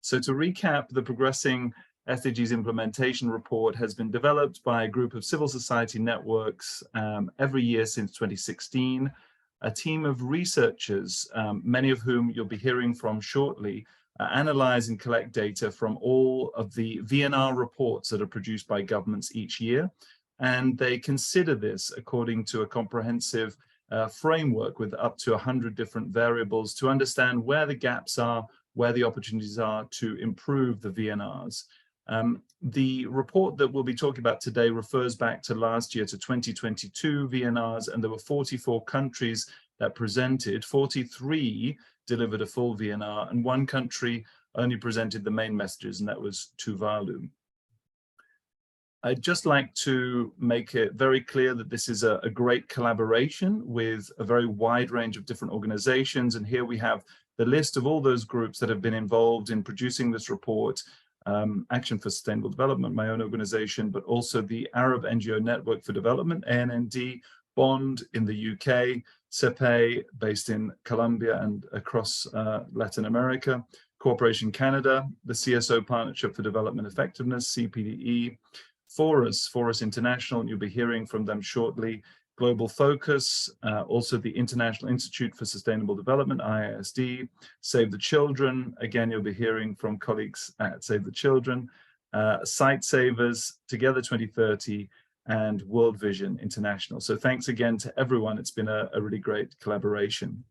So to recap, the Progressing SDGs Implementation report has been developed by a group of civil society networks every year since 2016. A team of researchers, many of whom you'll be hearing from shortly, analyze and collect data from all of the VNR reports that are produced by governments each year. And they consider this according to a comprehensive framework with up to 100 different variables to understand where the gaps are, where the opportunities are to improve the VNRs. The report that we'll be talking about today refers back to last year, to 2022 VNRs, and there were 44 countries that presented. 43 delivered a full VNR, and one country only presented the main messages, and that was Tuvalu. I'd just like to make it very clear that this is a great collaboration with a very wide range of different organizations, and here we have the list of all those groups that have been involved in producing this report. Action for Sustainable Development, my own organization, but also the Arab NGO Network for Development, ANND, BOND in the UK, CEPE based in Colombia and across Latin America, Cooperation Canada, the CSO Partnership for Development Effectiveness, CPDE, Forus International, and you'll be hearing from them shortly, Global Focus, also the International Institute for Sustainable Development, IISD, Save the Children, again, you'll be hearing from colleagues at Save the Children, Site Savers, Together 2030, and World Vision International. So thanks again to everyone. It's been a really great collaboration.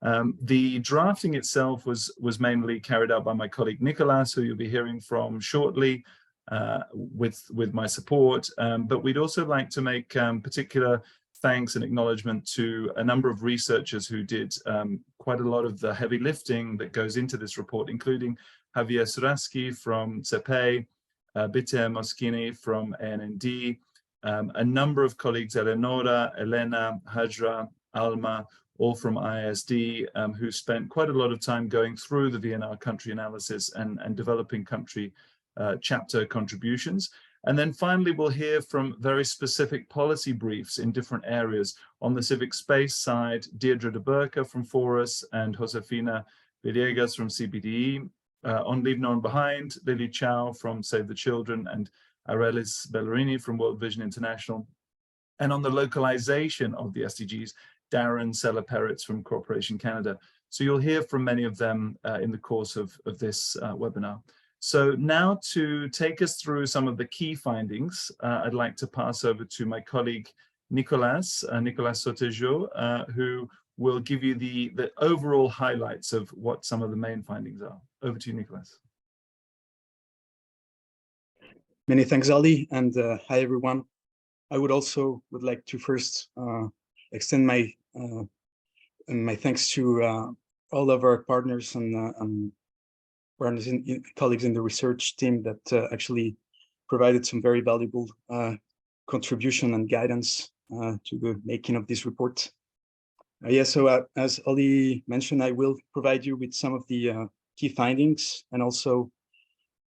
The drafting itself was mainly carried out by my colleague Nicolas, who you'll be hearing from shortly, with my support, but we'd also like to make particular thanks and acknowledgement to a number of researchers who did quite a lot of the heavy lifting that goes into this report, including Javier Suraski from CEPE, Bitter Moschini from ANND, a number of colleagues, Eleonora, Elena, Hajra, Alma, all from IISD, who spent quite a lot of time going through the VNR country analysis and developing country chapter contributions. And then finally, we'll hear from very specific policy briefs in different areas. On the civic space side, Deirdre de Burka from Forus and Josefina Villegas from CPDE. On Leave No One Behind, Lily Chow from Save the Children and Arelis Bellerini from World Vision International. And on the localization of the SDGs, Darren Seller-Peretz from Cooperation Canada. So you'll hear from many of them in the course of this webinar. So now to take us through some of the key findings, I'd like to pass over to my colleague Nicolas Sotejo, who will give you the overall highlights of what some of the main findings are. Over to you, Nicolas. Many thanks, Ali, and hi, everyone. I would like to first extend my thanks to all of our partners and colleagues in the research team that actually provided some very valuable contribution and guidance to the making of this report. So as Ali mentioned, I will provide you with some of the key findings and also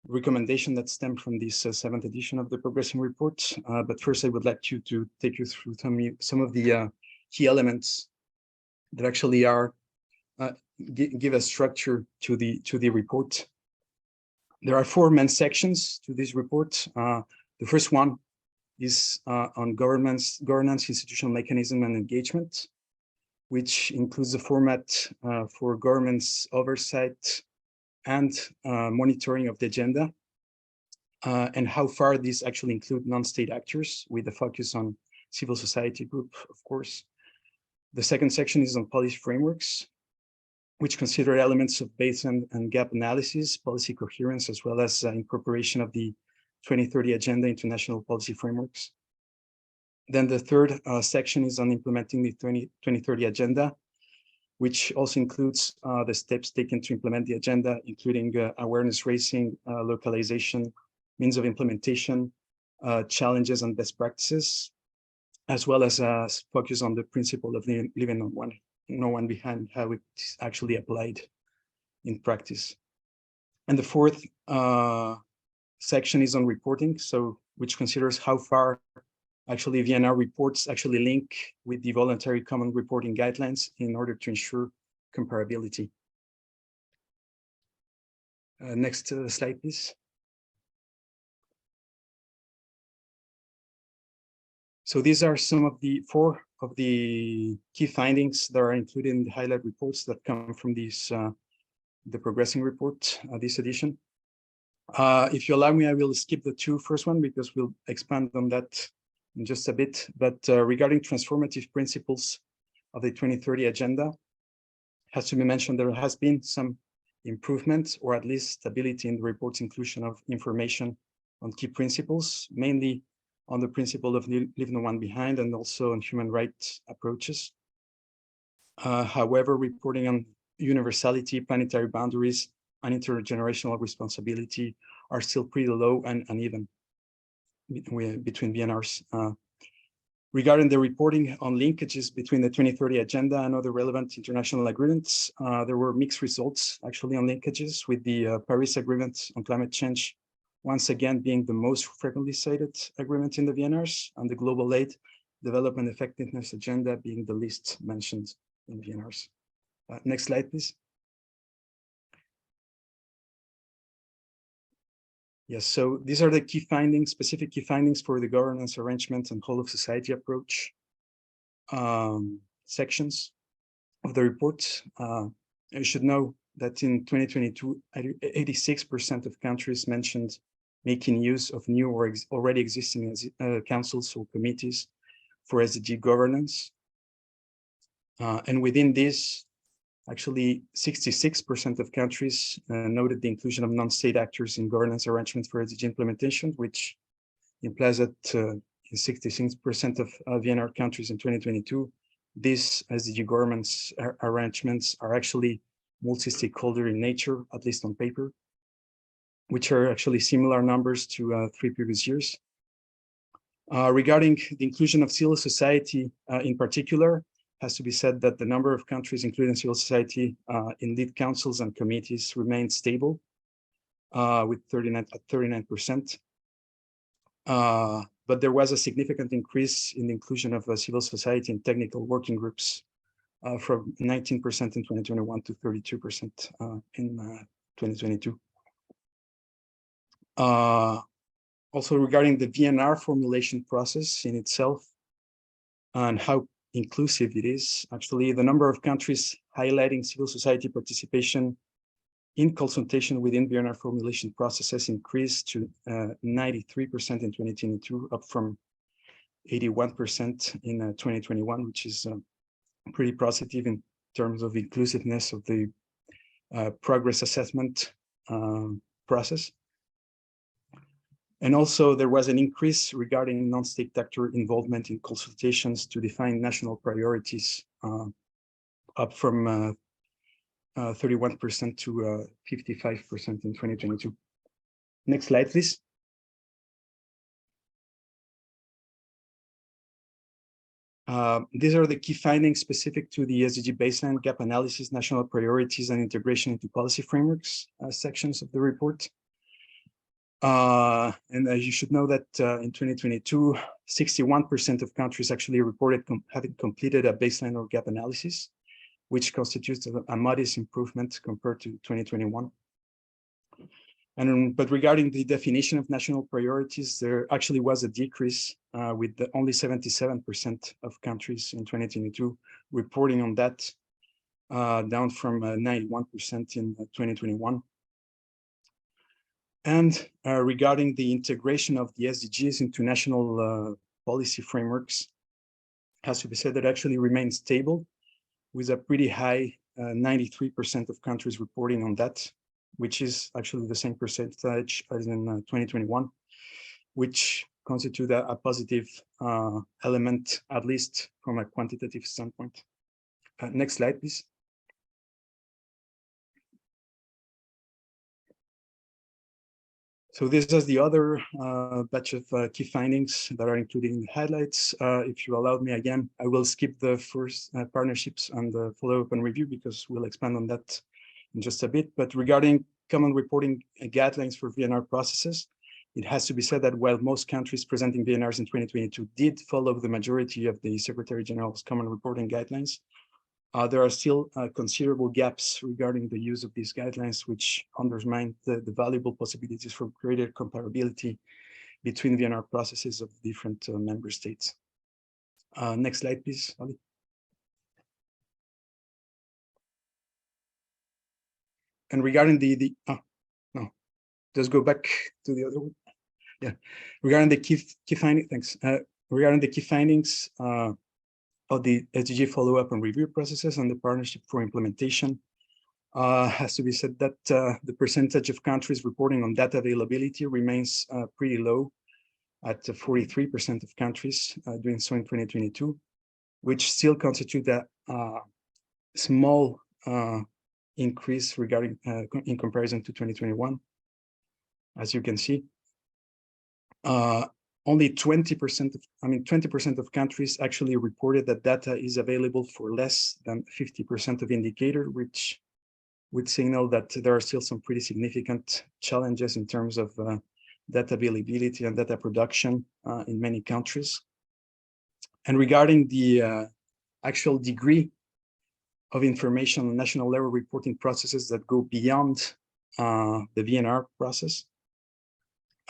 recommendation that stem from this 7th edition of the Progressing Report. But first, I would like to take you through some of the key elements that actually are give a structure to the report. There are 4 main sections to this report. The first one is on governance, institutional mechanism, and engagement, which includes the format for government's oversight and monitoring of the agenda, and how far these actually include non-state actors, with a focus on civil society group, of course. The second section is on policy frameworks, which consider elements of baseline and gap analysis, policy coherence, as well as incorporation of the 2030 agenda into national policy frameworks. Then the third section is on implementing the 2030 agenda, which also includes the steps taken to implement the agenda, including awareness raising, localization, means of implementation, challenges and best practices, as well as focus on the principle of leaving no one behind, how it's actually applied in practice. And the fourth section is on reporting, which considers how far actually VNR reports actually link with the voluntary common reporting guidelines in order to ensure comparability. Next slide, please. So these are some of the 4 of the key findings that are included in the highlight reports that come from these the Progressing report, this edition. If you allow me, I will skip the 2 first one because we'll expand on that in just a bit. But regarding transformative principles of the 2030 agenda, has to be mentioned there has been some improvement or at least stability in the report's inclusion of information on key principles, mainly on the principle of leave no one behind and also on human rights approaches. However, reporting on universality, planetary boundaries, and intergenerational responsibility are still pretty low and uneven between VNRs. Regarding the reporting on linkages between the 2030 agenda and other relevant international agreements, there were mixed results actually on linkages, with the Paris Agreement on climate change once again being the most frequently cited agreement in the VNRs, and the Global Aid Development Effectiveness Agenda being the least mentioned in VNRs. Next slide, please. Yes, so these are the key findings, specific key findings for the governance arrangement and whole of society approach sections of the report. You should know that in 2022, 86% of countries mentioned making use of new or already existing councils or committees for SDG governance. And within this, actually 66% of countries noted the inclusion of non-state actors in governance arrangements for SDG implementation, which implies that in 66% of VNR countries in 2022, these SDG governance arrangements are actually multi-stakeholder in nature, at least on paper, which are actually similar numbers to 3 previous years. Regarding the inclusion of civil society in particular, has to be said that the number of countries including civil society in lead councils and committees remained stable with 39%. But there was a significant increase in the inclusion of civil society in technical working groups from 19% in 2021 to 32% in 2022. Also regarding the VNR formulation process in itself and how inclusive it is, actually the number of countries highlighting civil society participation in consultation within VNR formulation processes increased to 93% in 2022, up from 81% in 2021, which is pretty positive in terms of inclusiveness of the progress assessment process. And also there was an increase regarding non-state actor involvement in consultations to define national priorities, up from 31% to 55% in 2022. Next slide, please. These are the key findings specific to the SDG baseline, gap analysis, national priorities, and integration into policy frameworks sections of the report. And you should know that in 2022, 61% of countries actually reported having completed a baseline or gap analysis, which constitutes a modest improvement compared to 2021. But regarding the definition of national priorities, there actually was a decrease with only 77% of countries in 2022 reporting on that, down from 91% in 2021. And regarding the integration of the SDGs into national policy frameworks, has to be said that actually remains stable with a pretty high 93% of countries reporting on that, which is actually the same percentage as in 2021, which constitute a positive element, at least from a quantitative standpoint. Next slide, please. So this is the other batch of key findings that are included in the highlights. If you allow me again, I will skip the first partnerships and the follow-up and review because we'll expand on that in just a bit. But regarding common reporting guidelines for VNR processes, it has to be said that while most countries presenting VNRs in 2022 did follow the majority of the Secretary General's common reporting guidelines, there are still considerable gaps regarding the use of these guidelines, which undermine the valuable possibilities for greater comparability between VNR processes of different member states. Next slide, please, Ali. And regarding no, just go back to the other one. Yeah, regarding the key findings, thanks. Regarding the key findings of the SDG follow-up and review processes and the partnership for implementation, has to be said that the percentage of countries reporting on data availability remains pretty low at 43% of countries doing so in 2022, which still constitute a small increase regarding in comparison to 2021. As you can see, only 20% of countries actually reported that data is available for less than 50% of indicator, which would signal that there are still some pretty significant challenges in terms of data availability and data production in many countries. And regarding the actual degree of information on national level reporting processes that go beyond the VNR process,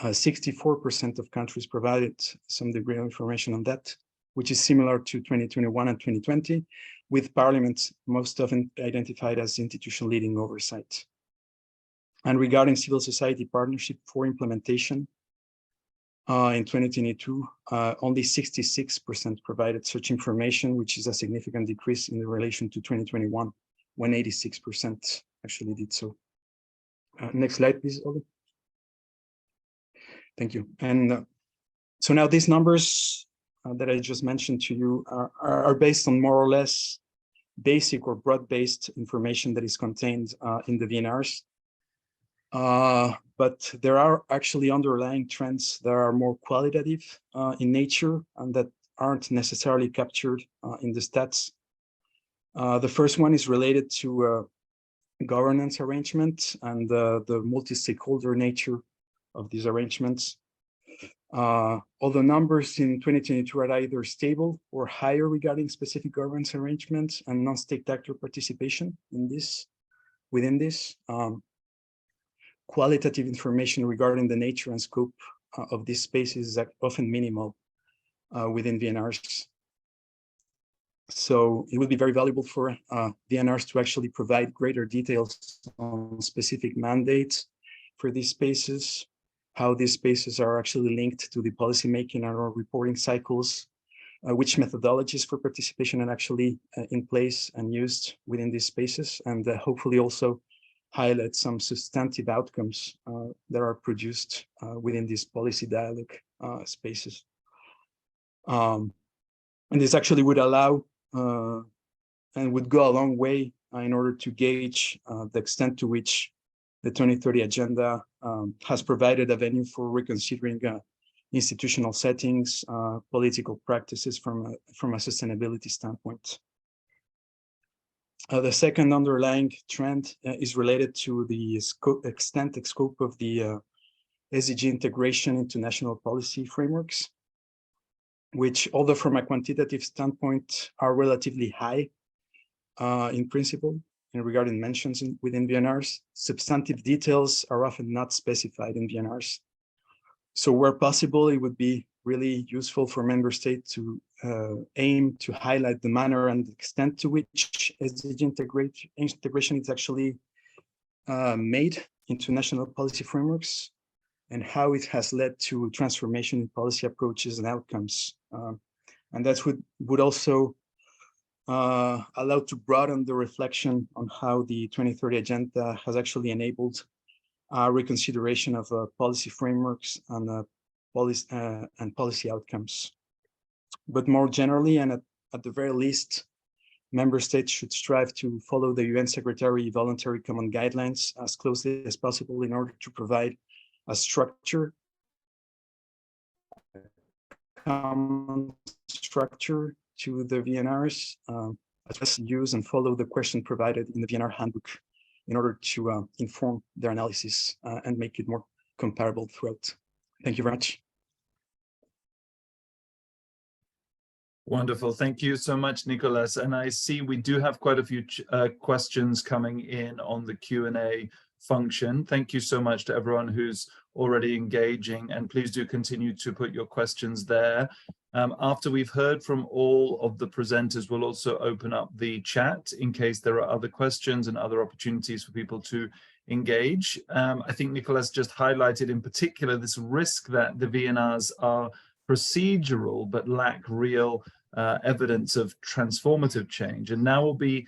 64% of countries provided some degree of information on that, which is similar to 2021 and 2020, with parliaments most often identified as institutional leading oversight. And regarding civil society partnership for implementation, in 2022, only 66% provided such information, which is a significant decrease in relation to 2021, when 86% actually did so. Next slide, please, Oli. Thank you. And so now these numbers that I just mentioned to you are based on more or less basic or broad-based information that is contained in the VNRs. But there are actually underlying trends that are more qualitative in nature and that aren't necessarily captured in the stats. The first one is related to governance arrangement and the multi-stakeholder nature of these arrangements. All the numbers in 2022 are either stable or higher regarding specific governance arrangements and non-state actor participation in this. Within this, qualitative information regarding the nature and scope of these spaces is often minimal within VNRs. So it would be very valuable for VNRs to actually provide greater details on specific mandates for these spaces, how these spaces are actually linked to the policymaking or reporting cycles, which methodologies for participation are actually in place and used within these spaces, and hopefully also highlight some substantive outcomes that are produced within these policy dialogue spaces. And this actually would allow and would go a long way in order to gauge the extent to which the 2030 agenda has provided a venue for reconsidering institutional settings, political practices from a sustainability standpoint. The second underlying trend is related to the extent and scope of the SDG integration into national policy frameworks, which, although from a quantitative standpoint, are relatively high in principle and regarding mentions within VNRs, substantive details are often not specified in VNRs. So where possible, it would be really useful for member states to aim to highlight the manner and extent to which SDG integration is actually made into national policy frameworks and how it has led to transformation in policy approaches and outcomes. And that would also allow to broaden the reflection on how the 2030 agenda has actually enabled reconsideration of policy frameworks and policy outcomes. But more generally, and at the very least, member states should strive to follow the UN Secretary Voluntary Common Guidelines as closely as possible in order to provide a structure, common structure to the VNRs, as well as use and follow the question provided in the VNR handbook in order to inform their analysis and make it more comparable throughout. Thank you very much. Wonderful. Thank you so much, Nicolas. And I see we do have quite a few questions coming in on the Q&A function. Thank you so much to everyone who's already engaging, and please do continue to put your questions there. After we've heard from all of the presenters, we'll also open up the chat in case there are other questions and other opportunities for people to engage. I think Nicolas just highlighted in particular this risk that the VNRs are procedural but lack real evidence of transformative change. And now we'll be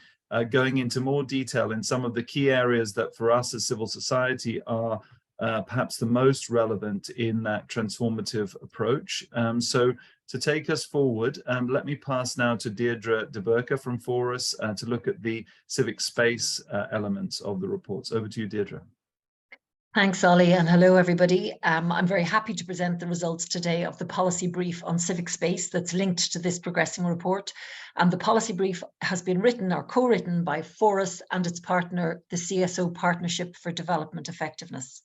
going into more detail in some of the key areas that for us as civil society are perhaps the most relevant in that transformative approach. So to take us forward, let me pass now to Deirdre de Burke from Forus to look at the civic space elements of the reports. Over to you, Deirdre. Thanks, Ollie, and hello, everybody. I'm very happy to present the results today of the policy brief on civic space that's linked to this progressing report. And the policy brief has been written or co-written by Forus and its partner, the CSO Partnership for Development Effectiveness.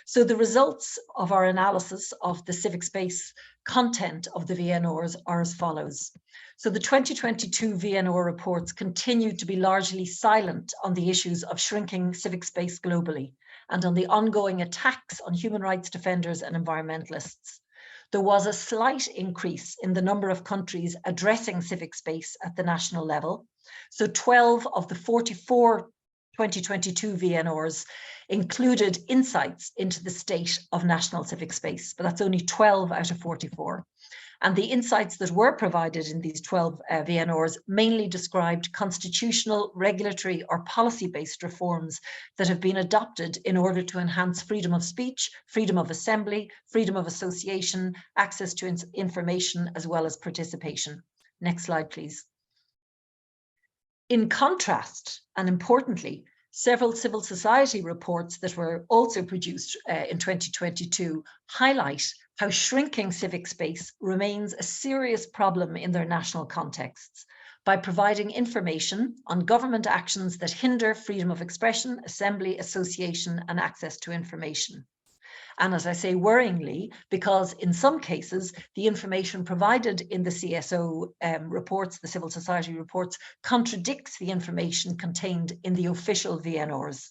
So the results of our analysis of the civic space content of the VNRs are as follows. So the 2022 VNR reports continue to be largely silent on the issues of shrinking civic space globally and on the ongoing attacks on human rights defenders and environmentalists. There was a slight increase in the number of countries addressing civic space at the national level. So 12 of the 44 2022 VNRs included insights into the state of national civic space, but that's only 12 out of 44. And the insights that were provided in these 12 VNRs mainly described constitutional, regulatory or policy-based reforms that have been adopted in order to enhance freedom of speech, freedom of assembly, freedom of association, access to information, as well as participation. Next slide, please. In contrast, and importantly, several civil society reports that were also produced in 2022 highlight how shrinking civic space remains a serious problem in their national contexts by providing information on government actions that hinder freedom of expression, assembly, association, and access to information. And as I say, worryingly, because in some cases, the information provided in the CSO reports, the civil society reports, contradicts the information contained in the official VNRs.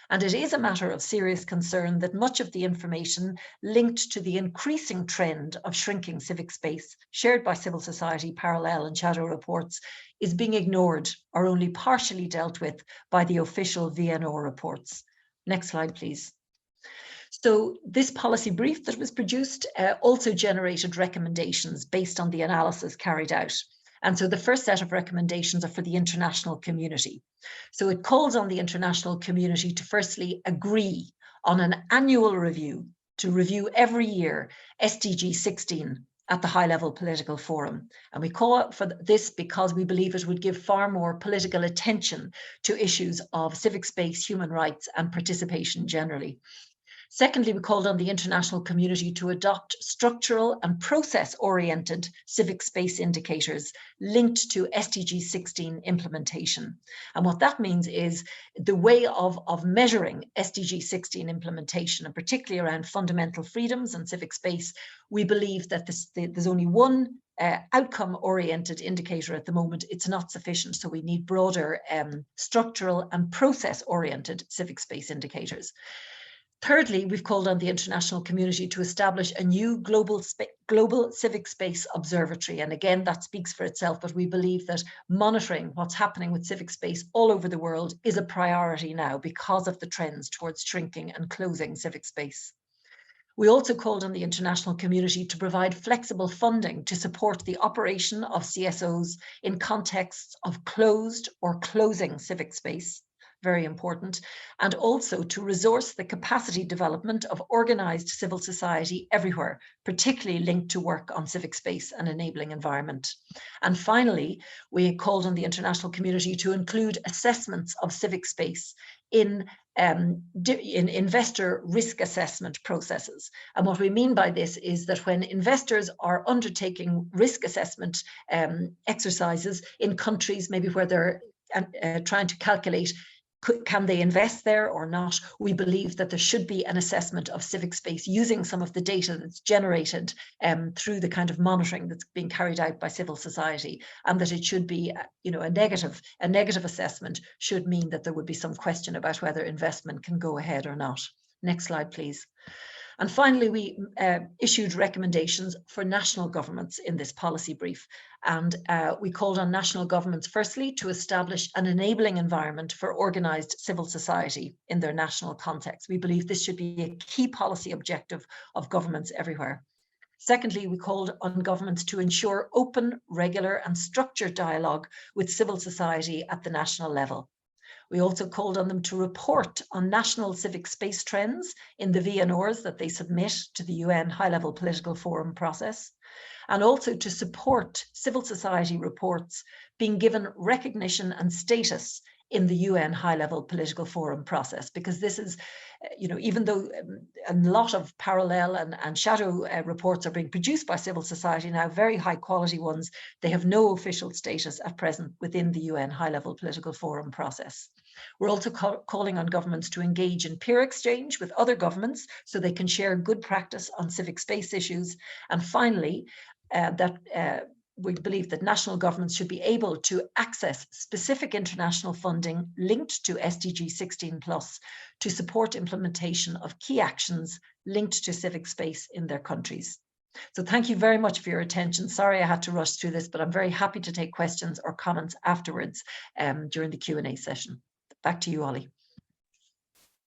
And it is a matter of serious concern that much of the information linked to the increasing trend of shrinking civic space shared by civil society, parallel and shadow reports is being ignored or only partially dealt with by the official VNR reports. Next slide, please. So this policy brief that was produced also generated recommendations based on the analysis carried out. And so the first set of recommendations are for the international community. So it calls on the international community to firstly agree on an annual review, to review every year SDG 16 at the high-level political forum. And we call for this because we believe it would give far more political attention to issues of civic space, human rights, and participation generally. Secondly, we called on the international community to adopt structural and process-oriented civic space indicators linked to SDG 16 implementation. And what that means is the way of measuring SDG 16 implementation, and particularly around fundamental freedoms and civic space, we believe that there's only one outcome-oriented indicator at the moment. It's not sufficient, so we need broader structural and process-oriented civic space indicators. Thirdly, we've called on the international community to establish a new global civic space observatory. And again, that speaks for itself, but we believe that monitoring what's happening with civic space all over the world is a priority now because of the trends towards shrinking and closing civic space. We also called on the international community to provide flexible funding to support the operation of CSOs in contexts of closed or closing civic space. Very important, and also to resource the capacity development of organised civil society everywhere, particularly linked to work on civic space and enabling environment. And finally, we called on the international community to include assessments of civic space in investor risk assessment processes. And what we mean by this is that when investors are undertaking risk assessment exercises in countries maybe where they're trying to calculate can they invest there or not? We believe that there should be an assessment of civic space using some of the data that's generated through the kind of monitoring that's being carried out by civil society, and that it should be, a negative assessment should mean that there would be some question about whether investment can go ahead or not. Next slide, please. And finally, we issued recommendations for national governments in this policy brief. And we called on national governments, firstly, to establish an enabling environment for organised civil society in their national context. We believe this should be a key policy objective of governments everywhere. Secondly, we called on governments to ensure open, regular and structured dialogue with civil society at the national level. We also called on them to report on national civic space trends in the VNRs that they submit to the UN High-Level Political Forum process, and also to support civil society reports being given recognition and status in the UN High-Level Political Forum process, because this is, even though a lot of parallel and shadow reports are being produced by civil society now, very high quality ones, they have no official status at present within the UN High-Level Political Forum process. We're also calling on governments to engage in peer exchange with other governments so they can share good practice on civic space issues. And finally, we believe that national governments should be able to access specific international funding linked to SDG 16+ to support implementation of key actions linked to civic space in their countries. So thank you very much for your attention. Sorry I had to rush through this, but I'm very happy to take questions or comments afterwards during the Q&A session. Back to you, Ollie.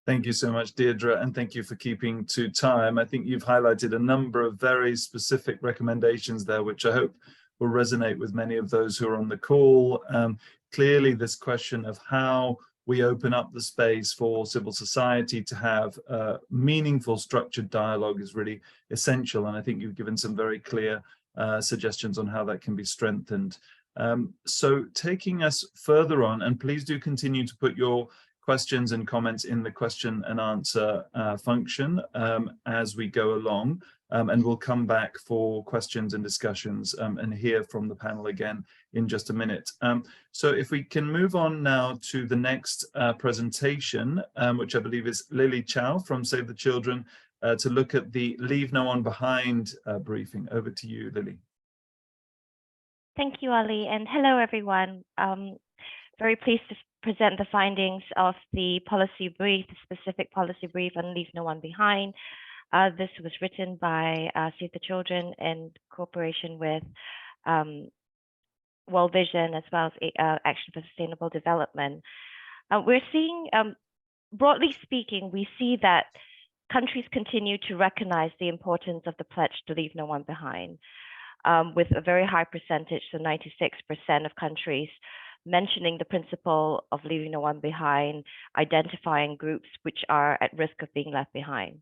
Thank you so much, Deirdre, and thank you for keeping to time. I think you've highlighted a number of very specific recommendations there, which I hope will resonate with many of those who are on the call. Clearly, this question of how we open up the space for civil society to have meaningful structured dialogue is really essential. And I think you've given some very clear suggestions on how that can be strengthened. So taking us further on, and please do continue to put your questions and comments in the question and answer function as we go along, and we'll come back for questions and discussions and hear from the panel again in just a minute. So if we can move on now to the next presentation, which I believe is Lily Chow from Save the Children, to look at the Leave No One Behind briefing. Over to you, Lily. Thank you, Ali, and hello, everyone. Very pleased to present the findings of the policy brief, the specific policy brief on Leave No One Behind. This was written by Save the Children in cooperation with World Vision as well as Action for Sustainable Development. We're seeing, broadly speaking, we see that countries continue to recognize the importance of the pledge to leave no one behind, with a very high percentage, so 96% of countries mentioning the principle of leaving no one behind, identifying groups which are at risk of being left behind.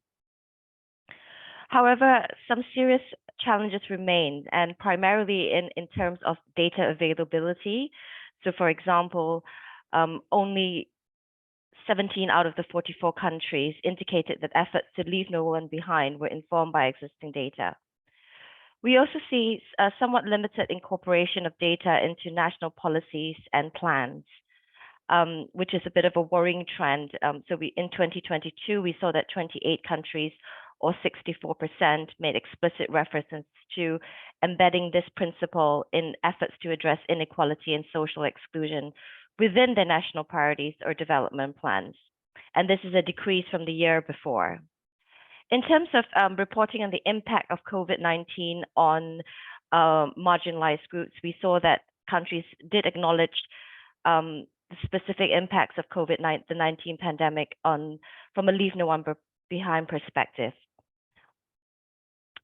However, some serious challenges remain, and primarily in terms of data availability. So for example, only 17 out of the 44 countries indicated that efforts to leave no one behind were informed by existing data. We also see a somewhat limited incorporation of data into national policies and plans, which is a bit of a worrying trend. So in 2022, we saw that 28 countries, or 64%, made explicit references to embedding this principle in efforts to address inequality and social exclusion within their national priorities or development plans. And this is a decrease from the year before. In terms of reporting on the impact of COVID-19 on marginalized groups, we saw that countries did acknowledge the specific impacts of COVID-19 pandemic from a leave no one behind perspective.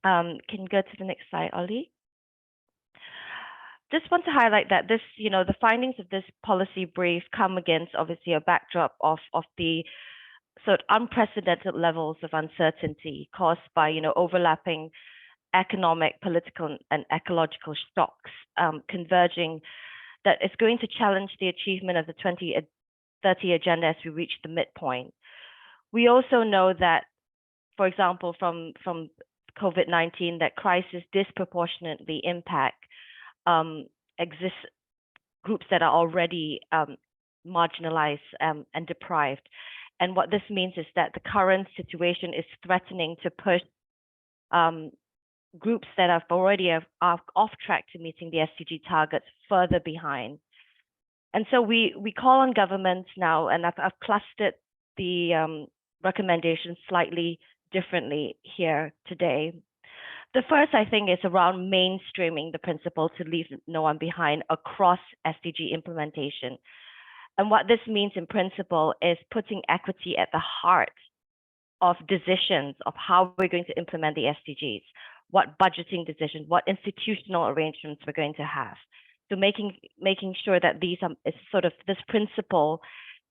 Can you go to the next slide, Ollie? Just want to highlight that this, the findings of this policy brief come against obviously a backdrop of the sort of unprecedented levels of uncertainty caused by, overlapping economic, political, and ecological shocks converging that is going to challenge the achievement of the 2030 agenda as we reach the midpoint. We also know that, for example, from COVID-19, that crisis disproportionately impact groups that are already marginalized and deprived. And what this means is that the current situation is threatening to push groups that are already off track to meeting the SDG targets further behind. And so we call on governments now, and I've clustered the recommendations slightly differently here today. The first, I think, is around mainstreaming the principle to leave no one behind across SDG implementation. And what this means in principle is putting equity at the heart of decisions of how we're going to implement the SDGs, what budgeting decisions, what institutional arrangements we're going to have. So making sure that these is sort of this principle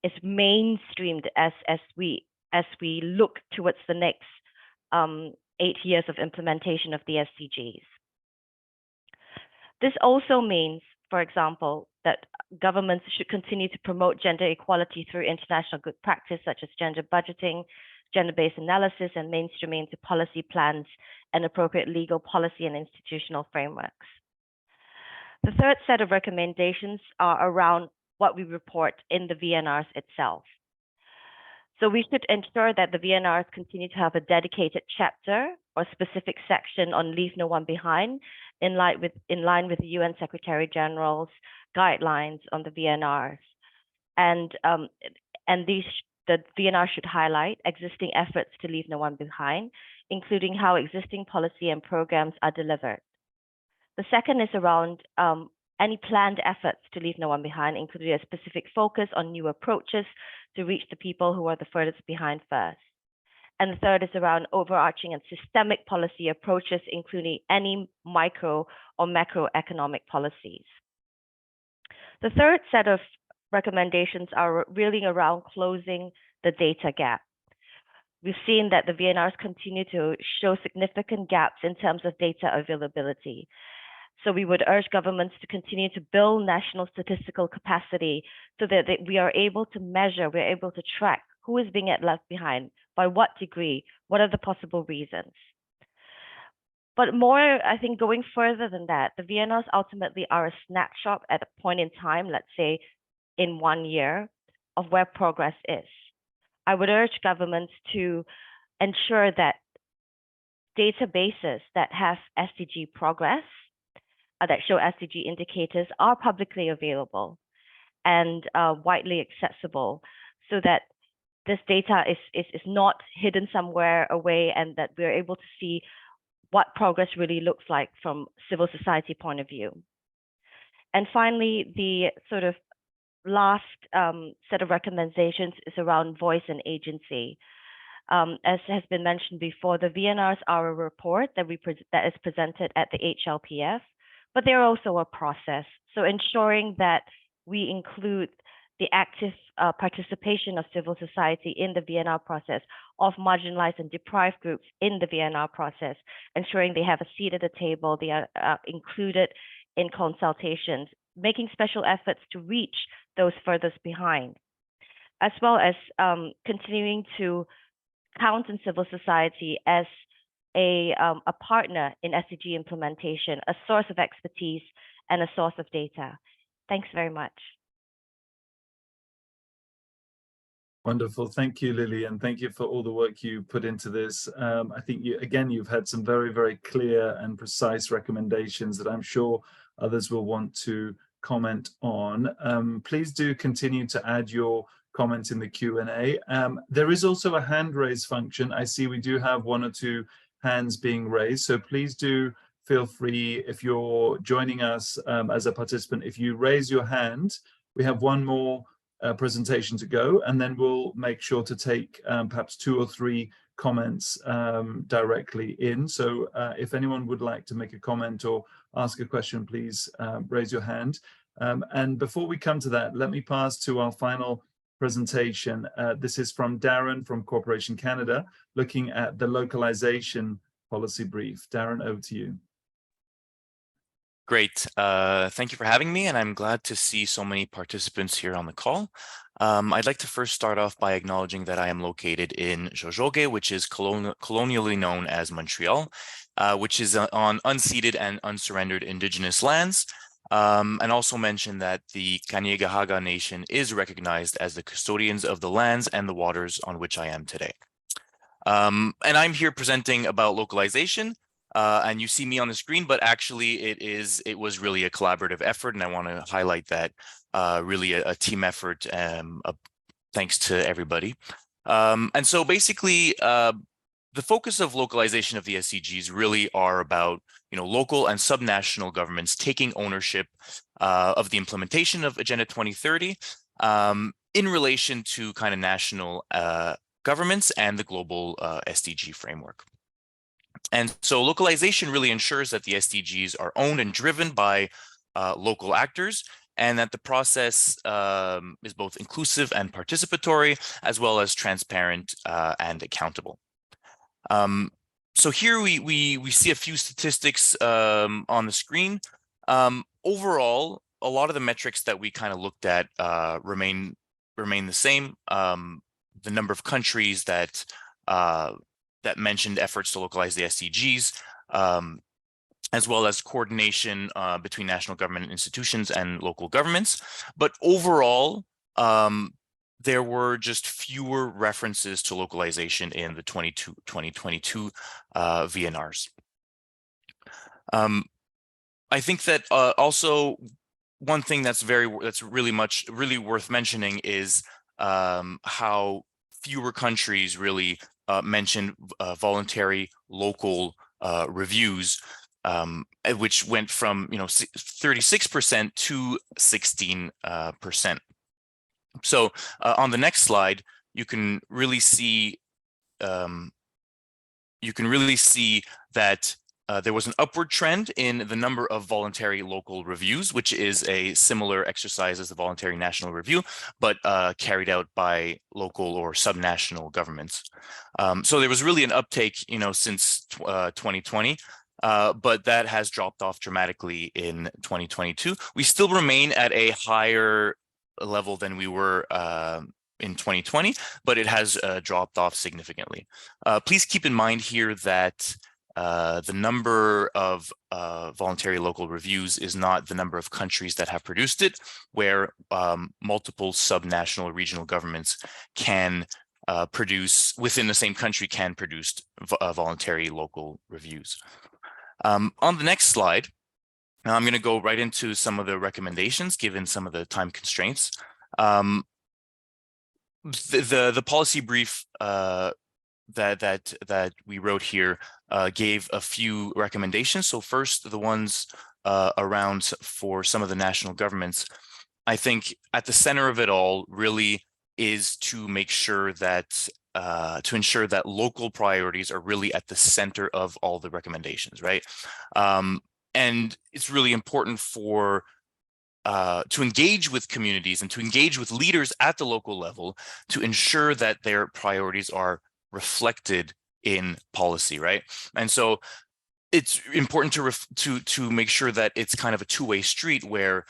is mainstreamed as we look towards the next 8 years of implementation of the SDGs. This also means, for example, that governments should continue to promote gender equality through international good practice, such as gender budgeting, gender-based analysis, and mainstreaming into policy plans and appropriate legal policy and institutional frameworks. The third set of recommendations are around what we report in the VNRs itself. So we should ensure that the VNRs continue to have a dedicated chapter or specific section on Leave No One Behind, in line with the UN Secretary General's guidelines on the VNRs. And the VNR should highlight existing efforts to leave no one behind, including how existing policy and programs are delivered. The second is around any planned efforts to leave no one behind, including a specific focus on new approaches to reach the people who are the furthest behind first. And the third is around overarching and systemic policy approaches, including any micro or macroeconomic policies. The third set of recommendations are really around closing the data gap. We've seen that the VNRs continue to show significant gaps in terms of data availability. So we would urge governments to continue to build national statistical capacity so that we are able to measure, we're able to track who is being left behind, by what degree, what are the possible reasons. But more, I think, going further than that, the VNRs ultimately are a snapshot at a point in time, let's say in 1 year, of where progress is. I would urge governments to ensure that databases that have SDG progress, that show SDG indicators, are publicly available and widely accessible, so that this data is not hidden somewhere away, and that we're able to see what progress really looks like from civil society point of view. And finally, the sort of last set of recommendations is around voice and agency. As has been mentioned before, the VNRs are a report that is presented at the HLPF, but they're also a process. So ensuring that we include the active participation of civil society in the VNR process, of marginalized and deprived groups in the VNR process, ensuring they have a seat at the table, they are included in consultations, making special efforts to reach those furthest behind, as well as continuing to count on civil society as a partner in SDG implementation, a source of expertise, and a source of data. Thanks very much. Wonderful. Thank you, Lily, and thank you for all the work you put into this. I think you've had some very, very clear and precise recommendations that I'm sure others will want to comment on. Please do continue to add your comments in the Q&A. There is also a hand raise function. I see we do have 1 or 2 hands being raised, so please do feel free, if you're joining us as a participant, if you raise your hand, we have one more presentation to go, and then we'll make sure to take perhaps 2 or 3 comments directly in. So if anyone would like to make a comment or ask a question, please raise your hand. And before we come to that, let me pass to our final presentation. This is from Darren from Corporation Canada, looking at the localization policy brief. Darren, over to you. Great. Thank you for having me, and I'm glad to see so many participants here on the call. I'd like to first start off by acknowledging that I am located in Jojolge, which is colonially known as Montreal, which is on unceded and unsurrendered Indigenous lands. and also mention that the Kanien'kehá:ka Nation is recognized as the custodians of the lands and the waters on which I am today. And I'm here presenting about localization, and you see me on the screen, but actually it was really a collaborative effort, and I want to highlight that really a team effort, thanks to everybody. And so basically, the focus of localization of the SDGs really are about, local and subnational governments taking ownership of the implementation of Agenda 2030 in relation to kind of national governments and the global SDG framework. And so localization really ensures that the SDGs are owned and driven by local actors, and that the process is both inclusive and participatory, as well as transparent and accountable. So here we see a few statistics on the screen. Overall, a lot of the metrics that we kind of looked at remain the same. The number of countries that mentioned efforts to localize the SDGs, as well as coordination between national government institutions and local governments. But overall, there were just fewer references to localization in the 2022 VNRs. I think that also one thing that's really worth mentioning is how fewer countries really mentioned voluntary local reviews, which went from 36% to 16%. So on the next slide, you can really see that there was an upward trend in the number of voluntary local reviews, which is a similar exercise as the Voluntary National Review, but carried out by local or subnational governments. So there was really an uptake, since 2020. But that has dropped off dramatically in 2022. We still remain at a higher level than we were in 2020, but it has dropped off significantly. Please keep in mind here that the number of voluntary local reviews is not the number of countries that have produced it, where multiple subnational regional governments can produce, within the same country, can produce voluntary local reviews. On the next slide, now I'm going to go right into some of the recommendations, given some of the time constraints. The policy brief that we wrote here gave a few recommendations. So first, the ones around for some of the national governments. I think at the center of it all really is to make sure that to ensure that local priorities are really at the center of all the recommendations, right? And it's really important for to engage with communities and to engage with leaders at the local level to ensure that their priorities are reflected in policy, right? And so it's important to make sure that it's kind of a two-way street where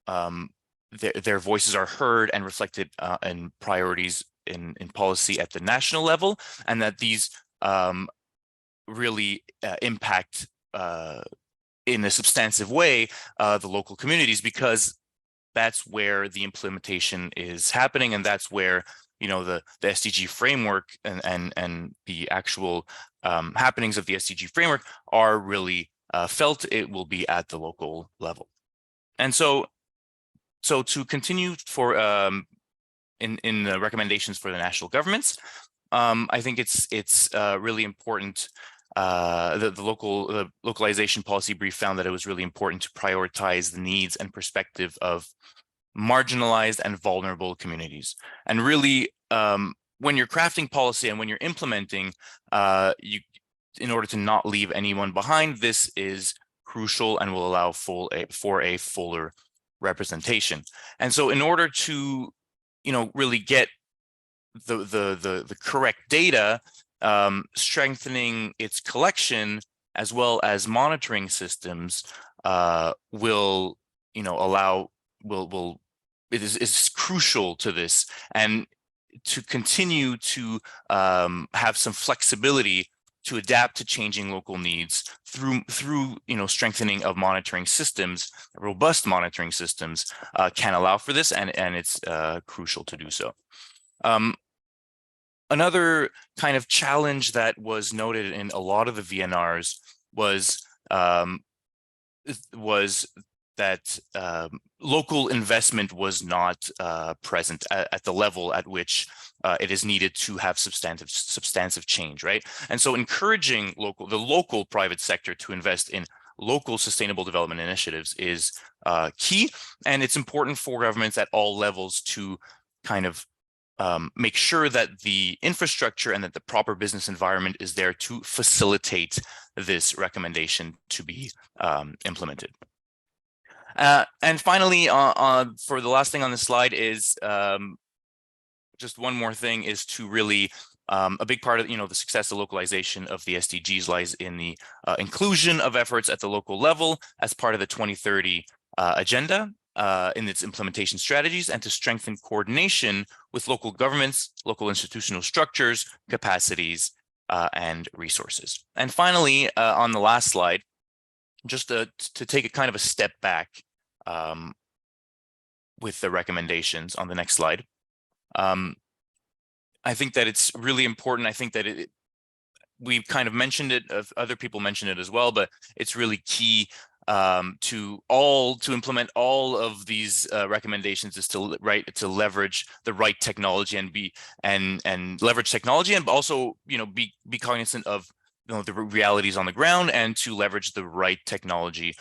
their voices are heard and reflected in priorities in policy at the national level, and that these really impact in a substantive way the local communities, because that's where the implementation is happening, and that's where the SDG framework and the actual happenings of the SDG framework are really felt. It will be at the local level. And so to continue for in the recommendations for the national governments, I think it's really important. The localization policy brief found that it was really important to prioritize the needs and perspective of marginalized and vulnerable communities. And really, when you're crafting policy and when you're implementing, in order to not leave anyone behind, this is crucial and will allow for a fuller representation. And so in order to really get the correct data, strengthening its collection as well as monitoring systems will is crucial to this, and to continue to have some flexibility to adapt to changing local needs through strengthening of monitoring systems, robust monitoring systems can allow for this, and it's crucial to do so. Another kind of challenge that was noted in a lot of the VNRs was that local investment was not present at the level at which it is needed to have substantive change, right? And so encouraging the local private sector to invest in local sustainable development initiatives is key, and it's important for governments at all levels to kind of make sure that the infrastructure and that the proper business environment is there to facilitate this recommendation to be implemented. And finally, for the last thing on this slide is just one more thing, is to really a big part of the success of localization of the SDGs lies in the inclusion of efforts at the local level as part of the 2030 agenda in its implementation strategies, and to strengthen coordination with local governments, local institutional structures, capacities, and resources. And finally, on the last slide, just to take a kind of a step back with the recommendations on the next slide. I think that it's really important. I think that we've kind of mentioned it, other people mentioned it as well, but it's really key to implement all of these recommendations is to leverage the right technology and leverage technology, and also be cognizant of the realities on the ground, and to leverage the right technology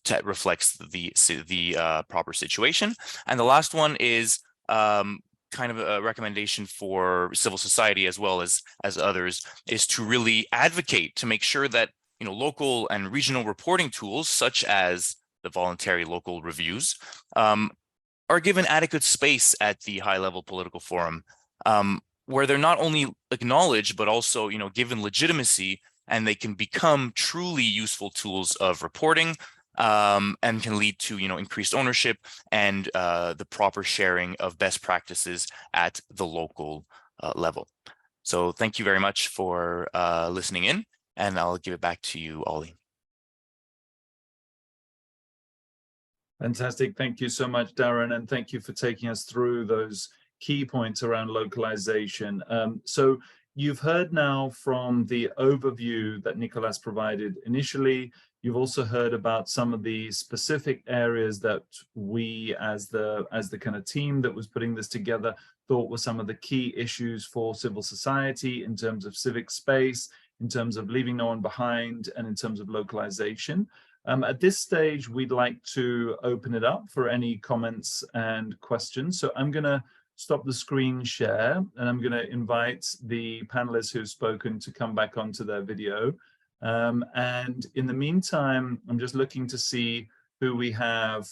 that reflects the proper situation. And the last one is kind of a recommendation for civil society as well as others, is to really advocate to make sure that local and regional reporting tools such as the voluntary local reviews are given adequate space at the high-level political forum, where they're not only acknowledged but also given legitimacy, and they can become truly useful tools of reporting, and can lead to increased ownership and the proper sharing of best practices at the local level. So thank you very much for listening in, and I'll give it back to you, Ollie. Fantastic. Thank you so much, Darren, and thank you for taking us through those key points around localization. So you've heard now from the overview that Nicolas provided initially. You've also heard about some of the specific areas that we, as the kind of team that was putting this together, thought were some of the key issues for civil society in terms of civic space, in terms of leaving no one behind, and in terms of localization. At this stage, we'd like to open it up for any comments and questions. So I'm going to stop the screen share, and I'm going to invite the panelists who've spoken to come back onto their video. And in the meantime, I'm just looking to see who we have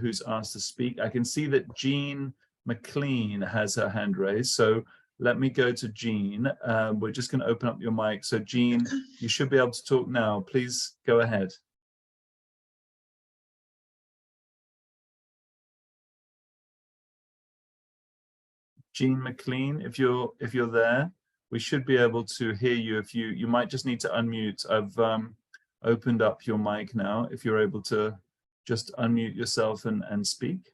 who's asked to speak. I can see that Jean McLean has her hand raised. So let me go to Jean. We're just going to open up your mic. So Jean, you should be able to talk now. Please go ahead. Jean McLean, if you're there, we should be able to hear you. If you might just need to unmute. I've opened up your mic now. If you're able to just unmute yourself and speak.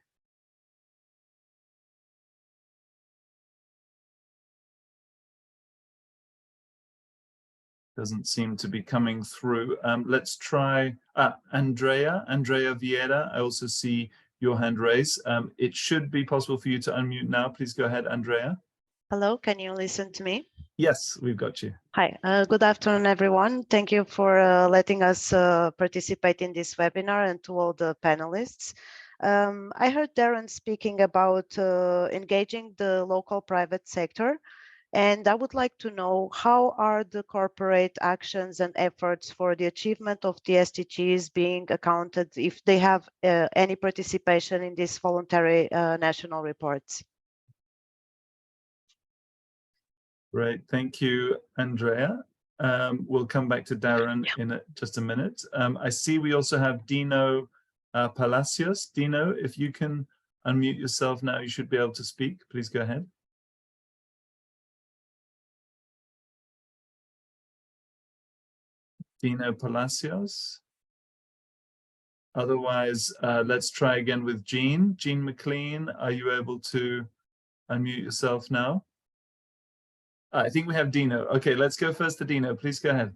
Doesn't seem to be coming through. Let's try Andrea Vieira. I also see your hand raised. It should be possible for you to unmute now. Please go ahead, Andrea. Hello, can you listen to me? Yes, we've got you. Hi, good afternoon, everyone. Thank you for letting us participate in this webinar, and to all the panelists. I heard Darren speaking about engaging the local private sector, and I would like to know, how are the corporate actions and efforts for the achievement of the SDGs being accounted, if they have any participation in these voluntary national reports? Great, thank you, Andrea. We'll come back to Darren in just a minute. I see we also have Dino Palacios. Dino, if you can unmute yourself now, you should be able to speak. Please go ahead. Dino Palacios. Otherwise, let's try again with Jean. Jean McLean, are you able to unmute yourself now? I think we have Dino. Okay, let's go first to Dino. Please go ahead.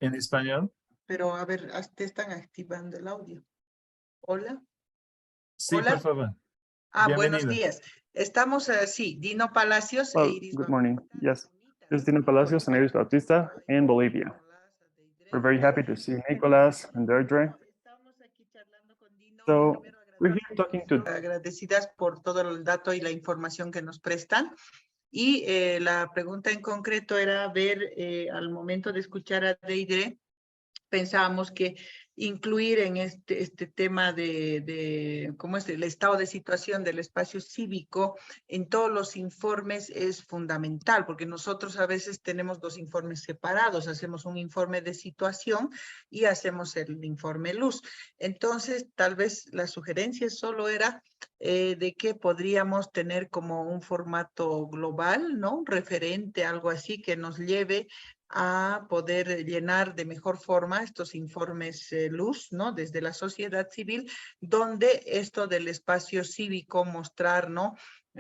En español. Pero a ver, te están activando el audio. Hola. Sí, Hola. por favor. Buenos Bienvenido. días. Estamos, sí, Dino Palacios e Iris Good morning. Bautista. Yes, this is Dino Palacios and Iris Bautista in Bolivia. We're very happy to see Nicolas and Deirdre. Estamos aquí charlando con Dino. So Primero, we're here talking to. agradecidas por todo el dato y la información que nos prestan. Y la pregunta en concreto era ver, al momento de escuchar a Deirdre, pensábamos que incluir en este tema de cómo es el estado de situación del espacio cívico en todos los informes es fundamental, porque nosotros a veces tenemos dos informes separados, hacemos un informe de situación y hacemos el informe luz. Entonces, tal vez la sugerencia solo era de que podríamos tener como un formato global, ¿no? Referente, algo así que nos lleve a poder llenar de mejor forma estos informes luz, ¿no? Desde la sociedad civil, donde esto del espacio cívico, mostrar, ¿no?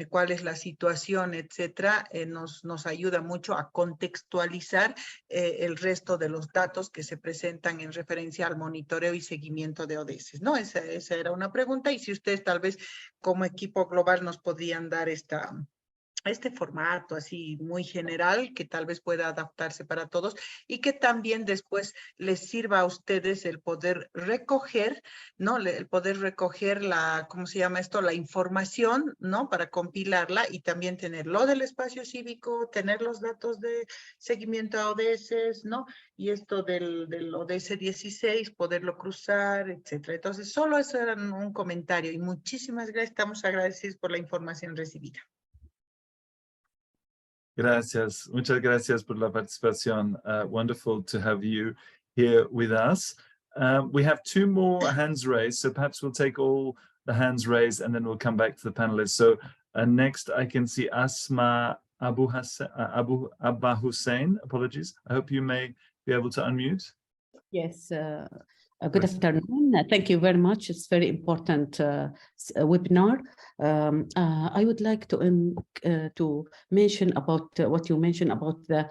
Cuál es la situación, etcétera, nos ayuda mucho a contextualizar el resto de los datos que se presentan en referencia al monitoreo y seguimiento de ODS, ¿no? Esa era una pregunta, y si ustedes tal vez como equipo global nos podían dar este formato así muy general que tal vez pueda adaptarse para todos y que también después les sirva a ustedes el poder recoger, ¿no? El poder recoger ¿cómo se llama esto? La información, ¿no? Para compilarla y también tener lo del espacio cívico, tener los datos de seguimiento a ODS, ¿no? Y esto del ODS 16, poderlo cruzar, etcétera. Entonces, solo eso era un comentario y muchísimas gracias. Estamos agradecidos por la información recibida. Gracias. Muchas gracias por la participación. Wonderful to have you here with us. We have two more hands raised, so perhaps we'll take all the hands raised and then we'll come back to the panelists. So next I can see Asma Abba Hussein. Apologies. I hope you may be able to unmute. Yes. Good afternoon. Thank you very much. It's very important webinar. I would like to mention about what you mentioned about the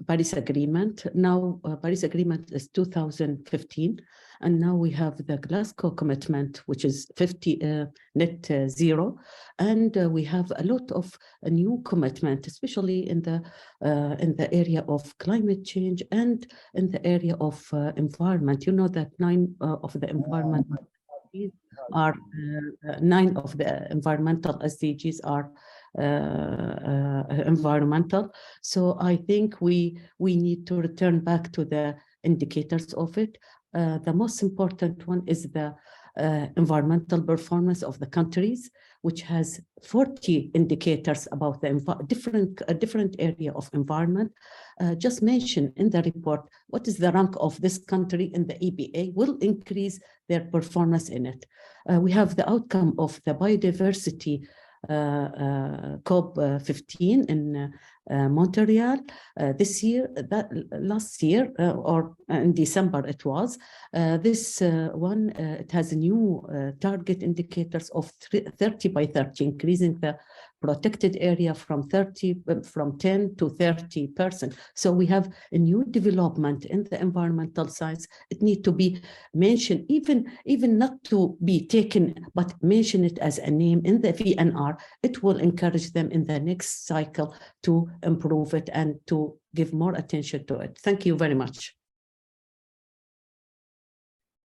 Paris Agreement. Now, Paris Agreement is 2015, and now we have the Glasgow Commitment, which is 50 net zero, and we have a lot of new commitment, especially in the area of climate change and in the area of environment. You know that 9 of the environmental SDGs are 9 of the environmental SDGs are environmental. So I think we need to return back to the indicators of it. The most important one is the environmental performance of the countries, which has 40 indicators about the different area of environment. Just mention in the report what is the rank of this country in the EBA will increase their performance in it. We have the outcome of the biodiversity COP15 in Montreal this year. Last year or in December it was. This one it has a new target indicators of 30 by 30, increasing the protected area from 10 to 30%. So we have a new development in the environmental science. It needs to be mentioned, even not to be taken, but mention it as a name in the VNR. It will encourage them in the next cycle to improve it and to give more attention to it. Thank you very much.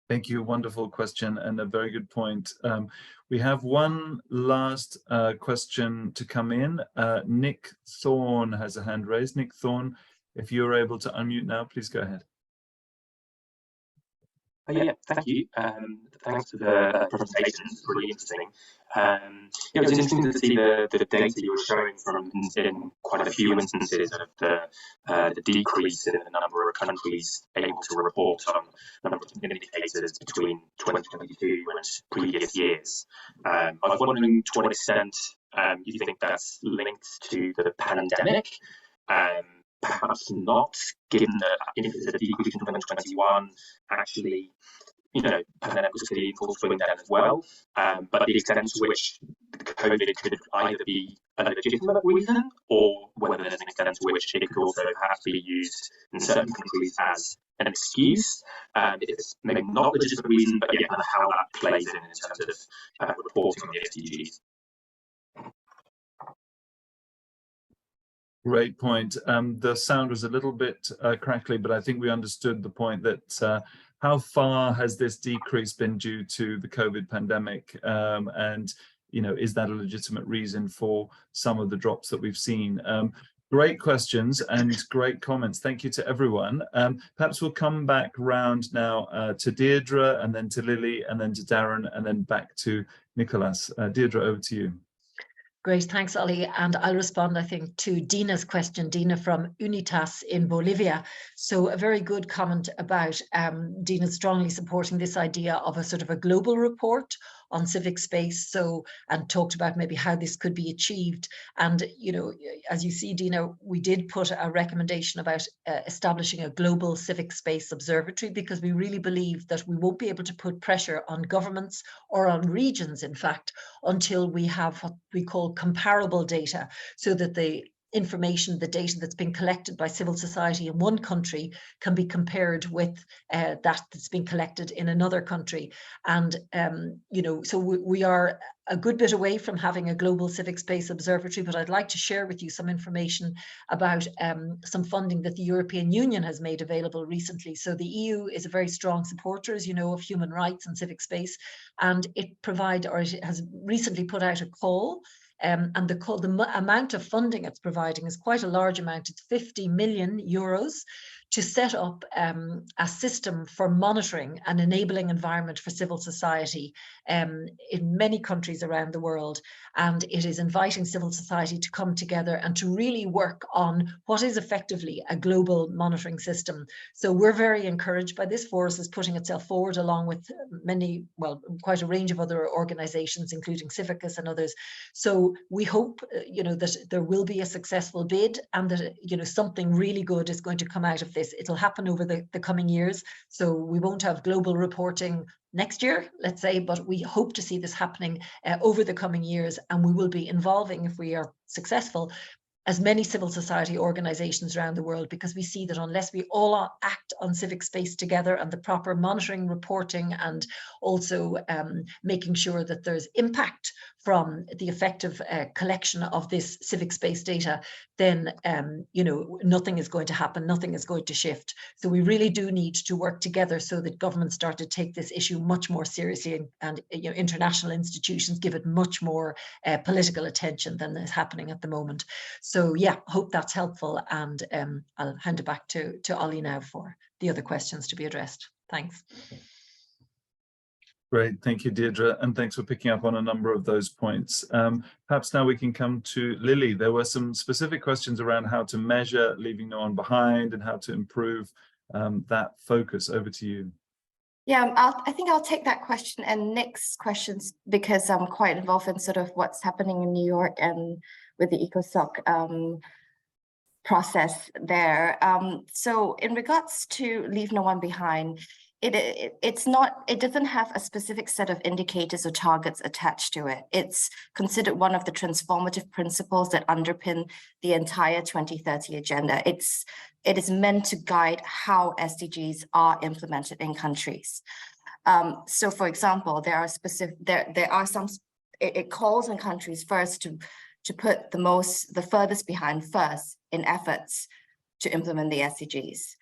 Thank you. Wonderful question and a very good point. We have one last question to come in. Nick Thorne has a hand raised. Nick Thorne, if you're able to unmute now, please go ahead. Yeah, thank you. Thanks for the presentation. It's really interesting. Yeah, it was interesting to see the data you were showing from in quite a few instances of the decrease in the number of countries able to report on the number of indicators between 2022 and previous years. I was wondering to what extent you think that's linked to the pandemic, Perhaps not, given that if it's a decrease in 2021, actually, you know, pandemic was clearly in full swing then as well. But the extent to which COVID could either be a legitimate reason, or whether there's an extent to which it could also perhaps be used in certain countries as an excuse. It's maybe not a legitimate reason, but yeah, kind of how that plays in terms of reporting on the SDGs. Great point. The sound was a little bit crackly, but I think we understood the point that how far has this decrease been due to the COVID pandemic? And, you know, is that a legitimate reason for some of the drops that we've seen? Great questions and great comments. Thank you to everyone. Perhaps we'll come back round now to Deirdre, and then to Lily, and then to Darren, and then back to Nicholas. Deirdre, over to you. Great, thanks, Ollie. And I'll respond, I think, to Dina's question, Dina from Unitas in Bolivia. So a very good comment about Dina strongly supporting this idea of a sort of a global report on civic space. So, and talked about maybe how this could be achieved. And, you know, as you see, Dina, we did put a recommendation about establishing a global civic space observatory, because we really believe that we won't be able to put pressure on governments or on regions, in fact, until we have what we call comparable data, so that the information, the data that's been collected by civil society in one country can be compared with that that's been collected in another country. And, you know, so we are a good bit away from having a global civic space observatory, but I'd like to share with you some information about some funding that the European Union has made available recently. So the EU is a very strong supporter, as you know, of human rights and civic space, and it has recently put out a call. And the amount of funding it's providing is quite a large amount. It's 50 million euros to set up a system for monitoring an enabling environment for civil society in many countries around the world. And it is inviting civil society to come together and to really work on what is effectively a global monitoring system. So we're very encouraged by this. Force is putting itself forward along with quite a range of other organizations, including Civicus and others. So we hope, you know, that there will be a successful bid, and that, you know, something really good is going to come out of this. It'll happen over the coming years. So we won't have global reporting next year, let's say, but we hope to see this happening over the coming years, and we will be involving, if we are successful, as many civil society organizations around the world, because we see that unless we all act on civic space together, and the proper monitoring, reporting, and also making sure that there's impact from the effective collection of this civic space data, then you know, nothing is going to happen, nothing is going to shift. So we really do need to work together so that governments start to take this issue much more seriously, and you know, international institutions give it much more political attention than is happening at the moment. So yeah, hope that's helpful, and I'll hand it back to Ollie now for the other questions to be addressed. Thanks. Great, thank you, Deirdre, and thanks for picking up on a number of those points. Perhaps now we can come to Lily. There were some specific questions around how to measure leaving no one behind and how to improve that focus. Over to you. Yeah, I think I'll take that question and Nick's questions, because I'm quite involved in sort of what's happening in New York and with the ECOSOC process there. So in regards to leave no one behind, it doesn't have a specific set of indicators or targets attached to it. It's considered one of the transformative principles that underpin the entire 2030 agenda. It is meant to guide how SDGs are implemented in countries. So for example, it calls on countries first to put the furthest behind first in efforts to implement the SDGs.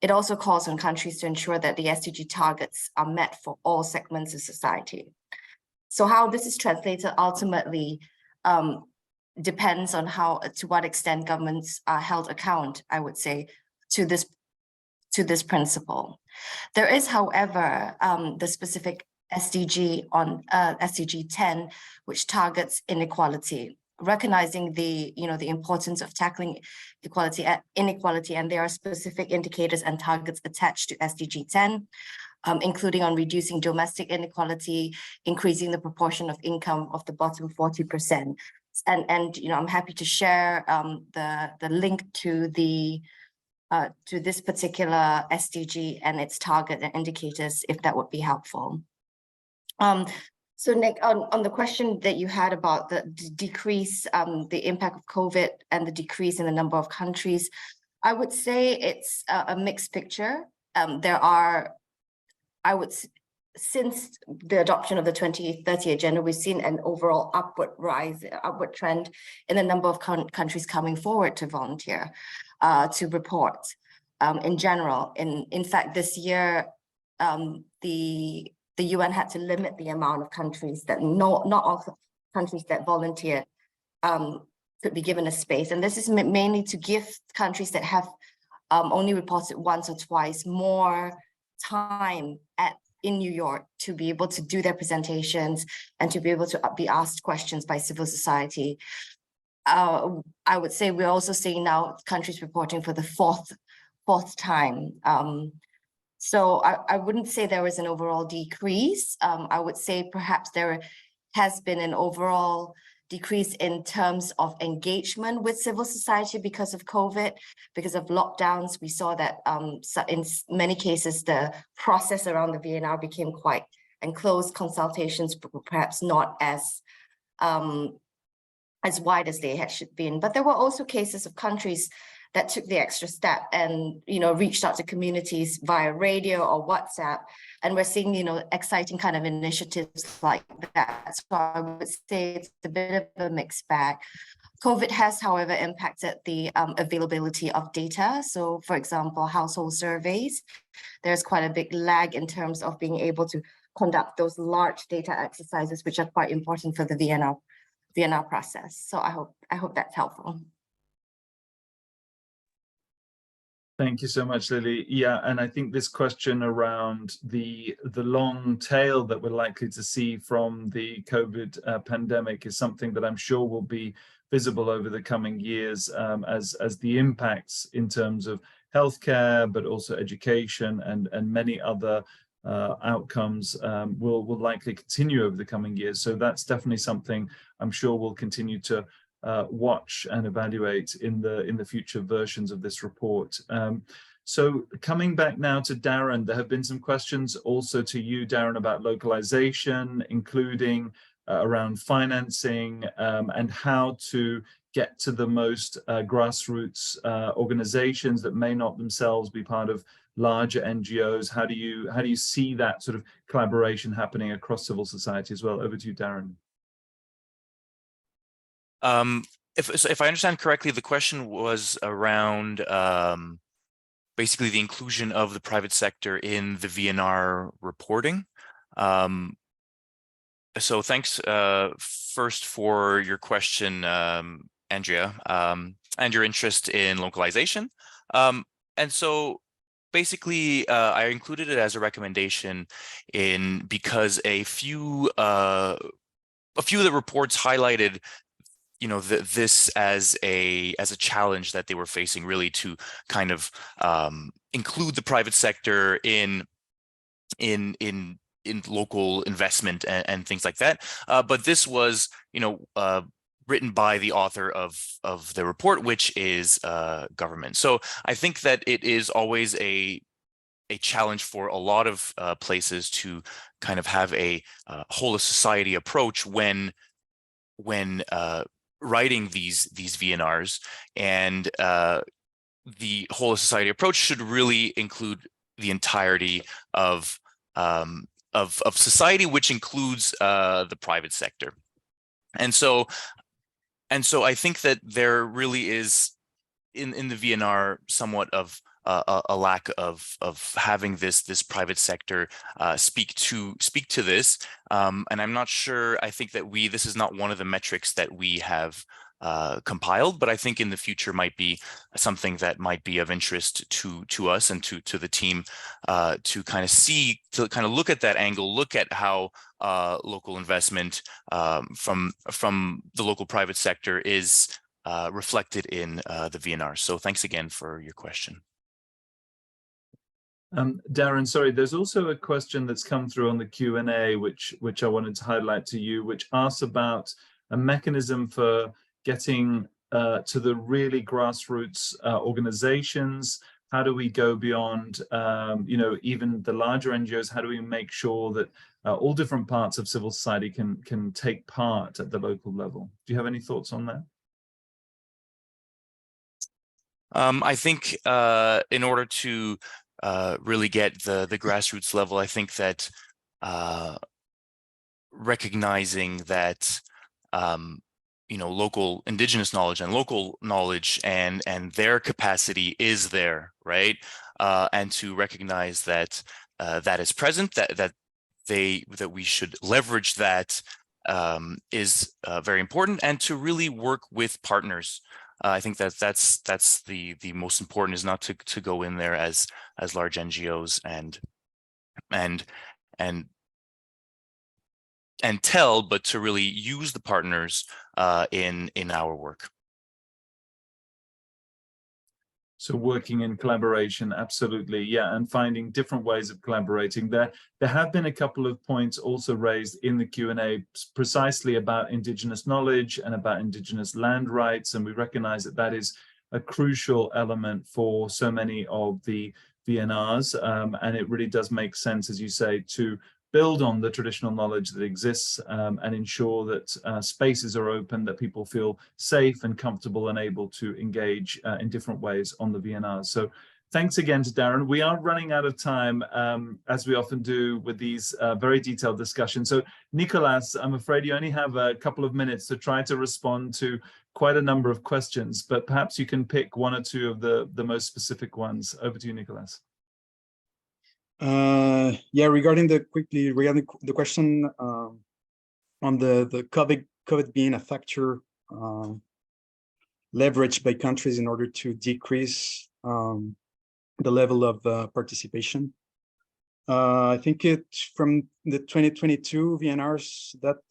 It also calls on countries to ensure that the SDG targets are met for all segments of society. So how this is translated ultimately depends on to what extent governments are held account, I would say, to this principle. There is, however, the specific SDG on SDG 10, which targets inequality, recognizing the importance of tackling inequality, and there are specific indicators and targets attached to SDG 10, including on reducing domestic inequality, increasing the proportion of income of the bottom 40%. And you know, I'm happy to share the link to this particular SDG and its target and indicators, if that would be helpful. So Nick, on the question that you had about the decrease, the impact of COVID and the decrease in the number of countries, I would say it's a mixed picture. There are, since the adoption of the 2030 agenda, we've seen an overall upward trend in the number of countries coming forward to volunteer, to report in general. In fact, this year, the UN had to limit the amount of countries that not all countries that volunteered could be given a space. And this is mainly to give countries that have only reported once or twice more time in New York to be able to do their presentations and to be able to be asked questions by civil society. I would say we're also seeing now countries reporting for the fourth time. So I wouldn't say there was an overall decrease. I would say perhaps there has been an overall decrease in terms of engagement with civil society because of COVID, because of lockdowns. We saw that in many cases, the process around the VNR became quite enclosed. Consultations perhaps not as wide as they should been. But there were also cases of countries that took the extra step and, you know, reached out to communities via radio or WhatsApp. And we're seeing, you know, exciting kind of initiatives like that. So I would say it's a bit of a mixed bag. COVID has, however, impacted the availability of data. So for example, household surveys, there's quite a big lag in terms of being able to conduct those large data exercises, which are quite important for the VNR process. So I hope that's helpful. Thank you so much, Lily. Yeah, and I think this question around the long tail that we're likely to see from the COVID pandemic is something that I'm sure will be visible over the coming years as the impacts in terms of healthcare, but also education and many other outcomes will likely continue over the coming years. So that's definitely something I'm sure we'll continue to watch and evaluate in the future versions of this report. So coming back now to Darren, there have been some questions also to you, Darren, about localization, including around financing and how to get to the most grassroots organizations that may not themselves be part of larger NGOs. How do you see that sort of collaboration happening across civil society as well? Over to you, Darren. If I understand correctly, the question was around basically the inclusion of the private sector in the VNR reporting. So thanks first for your question, Andrea, and your interest in localization. And so basically, I included it as a recommendation because a few of the reports highlighted, you know, this as a challenge that they were facing, really, to kind of include the private sector in local investment and things like that. But this was, you know, written by the author of the report, which is government. So I think that it is always a challenge for a lot of places to kind of have a whole of society approach when writing these VNRs, and the whole of society approach should really include the entirety of society, which includes the private sector. And so I think that there really is in the VNR somewhat of a lack of having this private sector speak to this, and I'm not sure. I think that this is not one of the metrics that we have compiled, but I think in the future might be something that might be of interest to us and to the team to kind of look at that angle, look at how local investment from the local private sector is reflected in the VNR. So thanks again for your question. Darren, sorry, there's also a question that's come through on the Q&A, which I wanted to highlight to you, which asks about a mechanism for getting to the really grassroots organizations? How do we go beyond, you know, even the larger NGOs? How do we make sure that all different parts of civil society can take part at the local level? Do you have any thoughts on that? I think in order to really get the grassroots level, I think that recognizing that you know, local indigenous knowledge and local knowledge and their capacity is there, right? And to recognize that that is present, that we should leverage that is very important, and to really work with partners. I think that that's the most important, is not to go in there as large NGOs and tell, but to really use the partners in our work. So working in collaboration, absolutely, yeah, and finding different ways of collaborating. There have been a couple of points also raised in the Q&A precisely about Indigenous knowledge and about Indigenous land rights, and we recognize that that is a crucial element for so many of the VNRs, and it really does make sense, as you say, to build on the traditional knowledge that exists and ensure that spaces are open, that people feel safe and comfortable and able to engage in different ways on the VNRs. So thanks again to Darren. We are running out of time, as we often do with these very detailed discussions. So Nicolas, I'm afraid you only have a couple of minutes to try to respond to quite a number of questions, but perhaps you can pick one or two of the most specific ones. Over to you, Nicolas. Yeah, regarding the question on the COVID being a factor leveraged by countries in order to decrease the level of participation. I think from the 2022 VNRs, that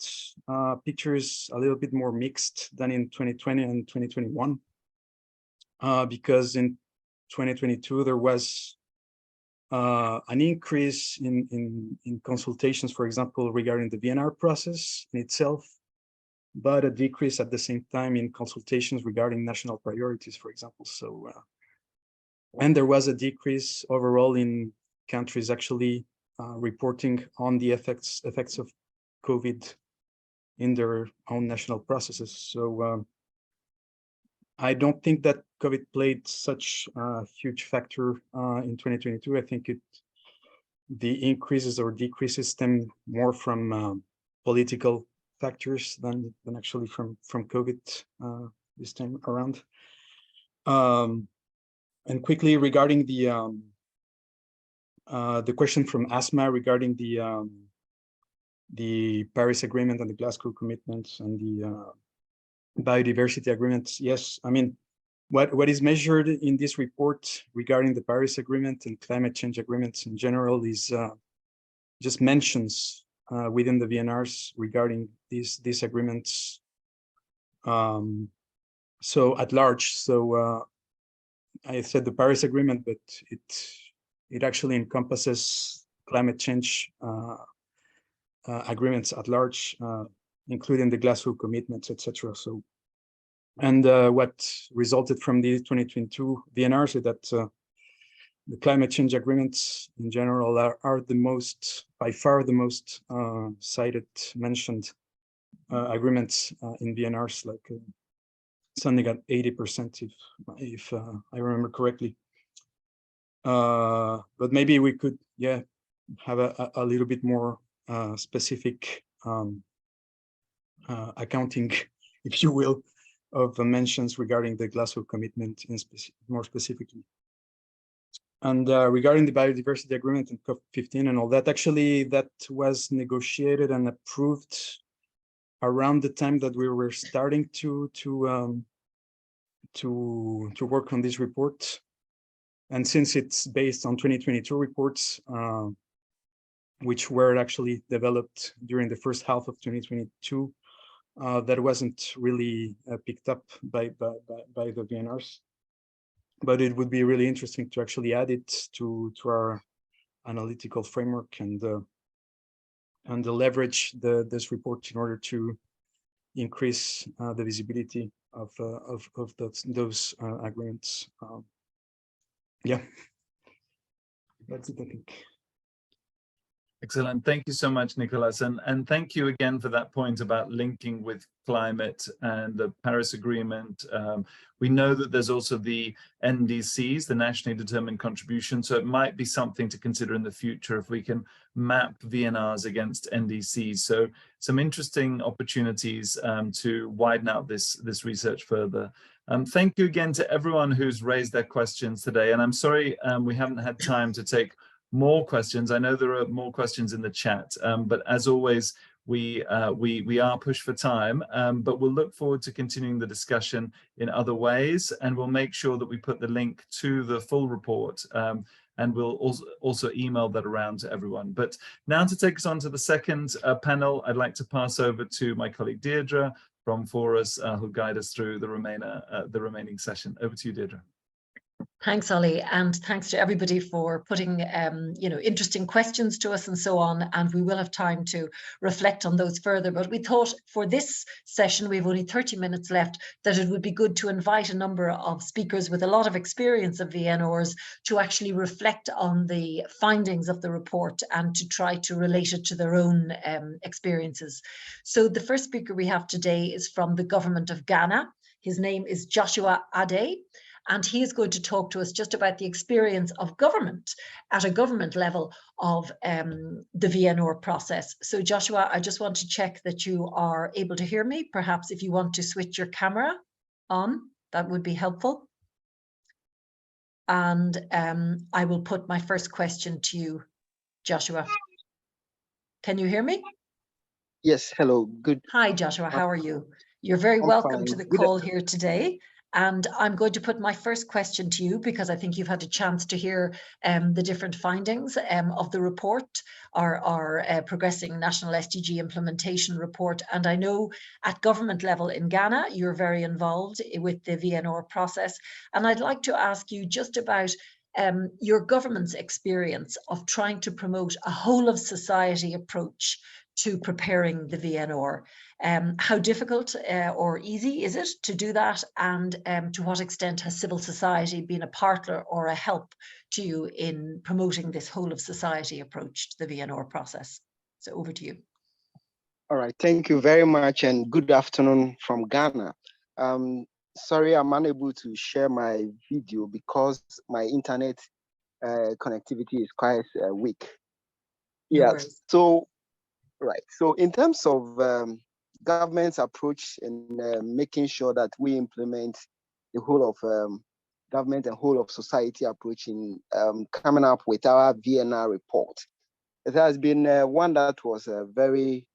picture is a little bit more mixed than in 2020 and 2021, because in 2022 there was an increase in consultations, for example, regarding the VNR process in itself, but a decrease at the same time in consultations regarding national priorities, for example. So, and there was a decrease overall in countries actually reporting on the effects of COVID in their own national processes. So I don't think that COVID played such a huge factor in 2022. I think the increases or decreases stem more from political factors than actually from COVID this time around. And quickly regarding the question from Asma regarding the Paris Agreement and the Glasgow commitments and the biodiversity agreements. Yes, I mean, what is measured in this report regarding the Paris Agreement and climate change agreements in general is just mentions within the VNRs regarding these agreements. So at large, so I said the Paris Agreement, but it actually encompasses climate change agreements at large, including the Glasgow commitments, etc. So, and what resulted from the 2022 VNRs is that the climate change agreements in general are the most, by far the most cited, mentioned agreements in VNRs, like something at 80%, if I remember correctly. But maybe we could, yeah, have a little bit more specific accounting, if you will, of the mentions regarding the Glasgow commitment more specifically. And regarding the biodiversity agreement and COP15 and all that, actually that was negotiated and approved around the time that we were starting to work on this report. And since it's based on 2022 reports, which were actually developed during the first half of 2022, that wasn't really picked up by the VNRs. But it would be really interesting to actually add it to our analytical framework and leverage this report in order to increase the visibility of those agreements. Yeah, that's it, I think. Excellent. Thank you so much, Nicolas. And thank you again for that point about linking with climate and the Paris Agreement. We know that there's also the NDCs, the nationally determined contribution. So it might be something to consider in the future if we can map VNRs against NDCs. So some interesting opportunities to widen out this research further. Thank you again to everyone who's raised their questions today. And I'm sorry we haven't had time to take more questions. I know there are more questions in the chat, but as always, we are pushed for time, but we'll look forward to continuing the discussion in other ways, and we'll make sure that we put the link to the full report, and we'll also email that around to everyone. But now to take us on to the second panel, I'd like to pass over to my colleague Deirdre from Forus, who'll guide us through the remaining session. Over to you, Deirdre. Thanks, Ollie, and thanks to everybody for putting interesting questions to us and so on, and we will have time to reflect on those further. But we thought for this session, we have only 30 minutes left, that it would be good to invite a number of speakers with a lot of experience of VNRs to actually reflect on the findings of the report and to try to relate it to their own experiences. So the first speaker we have today is from the government of Ghana. His name is Joshua Ade. And he is going to talk to us just about the experience of government at a government level of the VNR process. So Joshua, I just want to check that you are able to hear me. Perhaps if you want to switch your camera on, that would be helpful. And I will put my first question to you, Joshua. Can you hear me? Yes, hello, good. Hi, Joshua, how are you? You're very welcome to the call here today. And I'm going to put my first question to you because I think you've had a chance to hear the different findings of the report, our Progressing National SDG Implementation report. And I know at government level in Ghana, you're very involved with the VNR process. And I'd like to ask you just about your government's experience of trying to promote a whole of society approach to preparing the VNR. How difficult or easy is it to do that? And to what extent has civil society been a partner or a help to you in promoting this whole of society approach to the VNR process? So over to you. All right, thank you very much and good afternoon from Ghana. Sorry, I'm unable to share my video because my internet connectivity is quite weak. Yes, so, right. So in terms of government's approach in making sure that we implement the whole of government and whole of society approach in coming up with our VNR report, it has been one that was very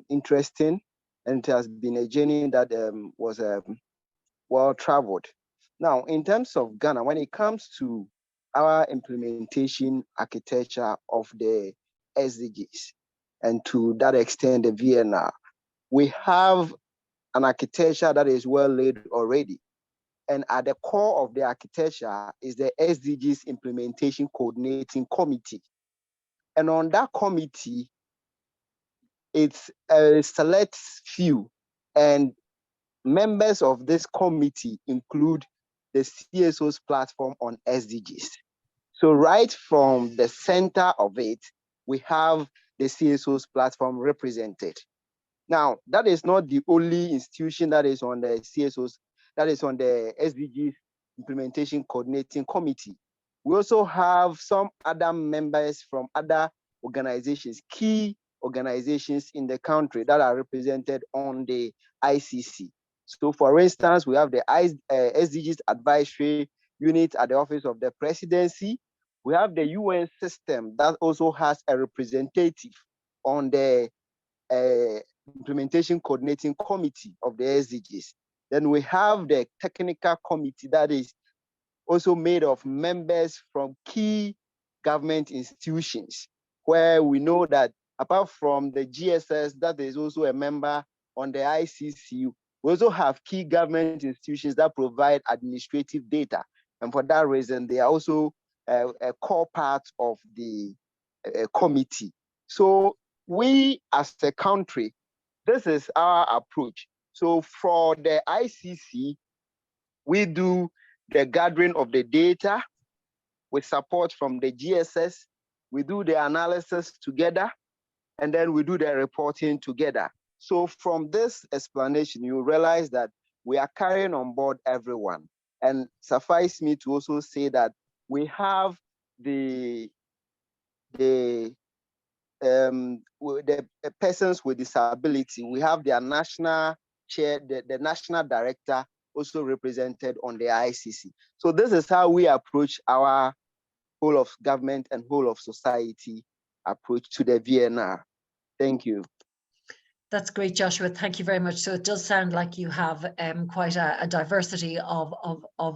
interesting, and it has been a journey that was well traveled. Now, in terms of Ghana, when it comes to our implementation architecture of the SDGs, and to that extent, the VNR, we have an architecture that is well laid already. And at the core of the architecture is the SDGs Implementation Coordinating Committee. And on that committee, it's a select few, and members of this committee include the CSO's platform on SDGs. So right from the center of it, we have the CSO's platform represented. Now, that is not the only institution that is on the CSO's, that is on the SDGs Implementation Coordinating Committee. We also have some other members from other organizations, key organizations in the country that are represented on the ICC. So for instance, we have the SDGs Advisory Unit at the Office of the Presidency. We have the UN system that also has a representative on the Implementation Coordinating Committee of the SDGs. Then we have the Technical Committee that is also made of members from key government institutions, where we know that apart from the GSS, that is also a member on the ICC, we also have key government institutions that provide administrative data. And for that reason, they are also a core part of the committee. So we as a country this is our approach. So for the ICC, we do the gathering of the data with support from the GSS. We do the analysis together, and then we do the reporting together. So from this explanation, you realize that we are carrying on board everyone. And suffice me to also say that we have the persons with disability. We have their national chair, the national director also represented on the ICC. So this is how we approach our whole of government and whole of society approach to the VNR. Thank you. That's great, Joshua. Thank you very much. So it does sound like you have quite a diversity of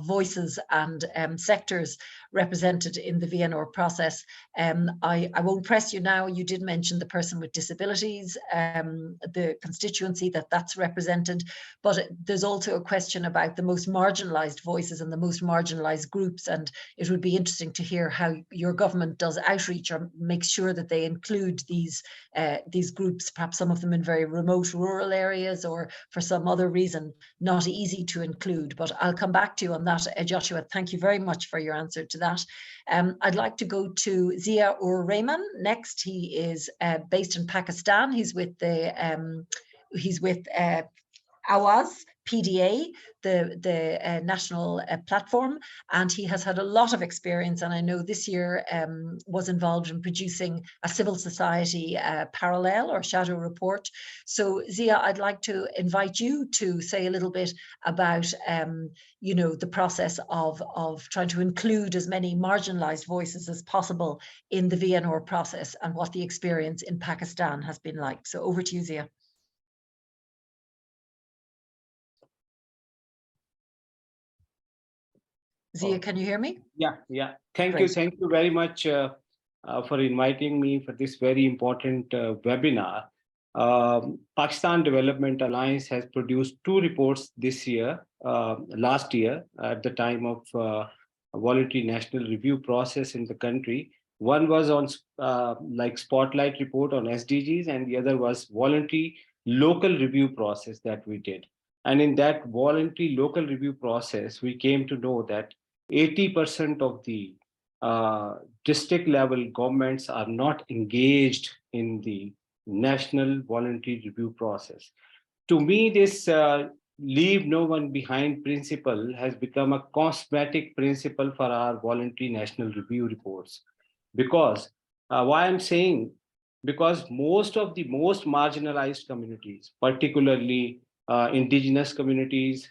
voices and sectors represented in the VNR process. I won't press you now. You did mention the person with disabilities, the constituency that's represented, but there's also a question about the most marginalised voices and the most marginalised groups. And it would be interesting to hear how your government does outreach or makes sure that they include these groups, perhaps some of them in very remote rural areas or for some other reason not easy to include. But I'll come back to you on that, Joshua. Thank you very much for your answer to that. I'd like to go to Zia-ur-Rahman next. He is based in Pakistan. He's with Awaz PDA, the national platform, and he has had a lot of experience, and I know this year was involved in producing a civil society parallel or shadow report. So Zia, I'd like to invite you to say a little bit about you know, the process of trying to include as many marginalized voices as possible in the VNR process and what the experience in Pakistan has been like. So over to you, Zia. Zia, can you hear me? Yeah. Thank Great. you very much for inviting me for this very important webinar. Pakistan Development Alliance has produced 2 reports this year, last year at the time of voluntary national review process in the country. One was on like spotlight report on SDGs, and the other was voluntary local review process that we did. And in that voluntary local review process, we came to know that 80% of the district level governments are not engaged in the national voluntary review process. To me, this leave no one behind principle has become a cosmetic principle for our voluntary national review reports. Because why I'm saying, because most of the most marginalized communities, particularly indigenous communities,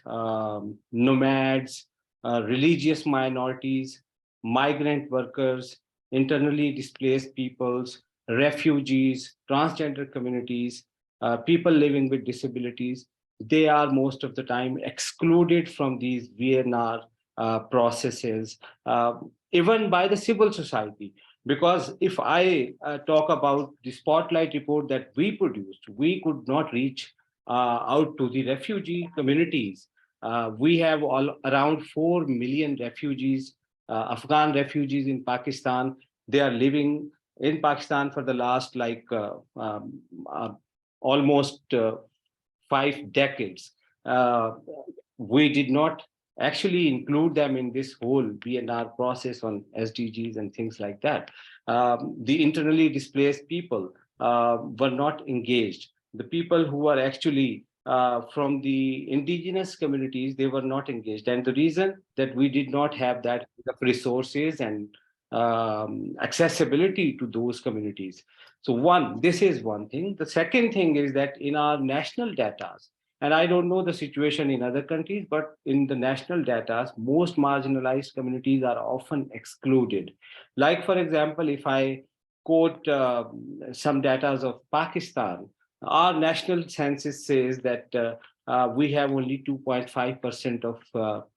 nomads, religious minorities, migrant workers, internally displaced peoples, refugees, transgender communities, people living with disabilities, they are most of the time excluded from these VNR processes, even by the civil society. Because if I talk about the spotlight report that we produced, we could not reach out to the refugee communities. We have around 4 million refugees, Afghan refugees in Pakistan. They are living in Pakistan for the last almost 5 decades. We did not actually include them in this whole VNR process on SDGs and things like that. The internally displaced people were not engaged. The people who are actually from the indigenous communities, they were not engaged. And the reason that we did not have that resources and accessibility to those communities. So this is one thing. The second thing is that in our national data, and I don't know the situation in other countries, but in the national data, most marginalized communities are often excluded. Like, for example, if I quote some data of Pakistan, our national census says that we have only 2.5% of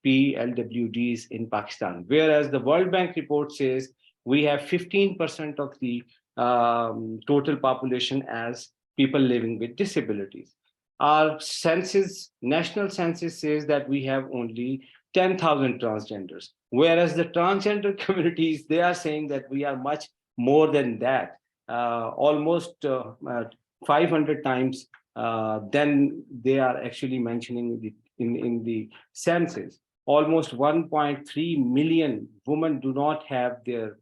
PLWDs in Pakistan, whereas the World Bank report says we have 15% of the total population as people living with disabilities. Our census, national census says that we have only 10,000 transgenders, whereas the transgender communities, they are saying that we are much more than that, almost 500 times than they are actually mentioning in the census. Almost 1.3 million women do not have their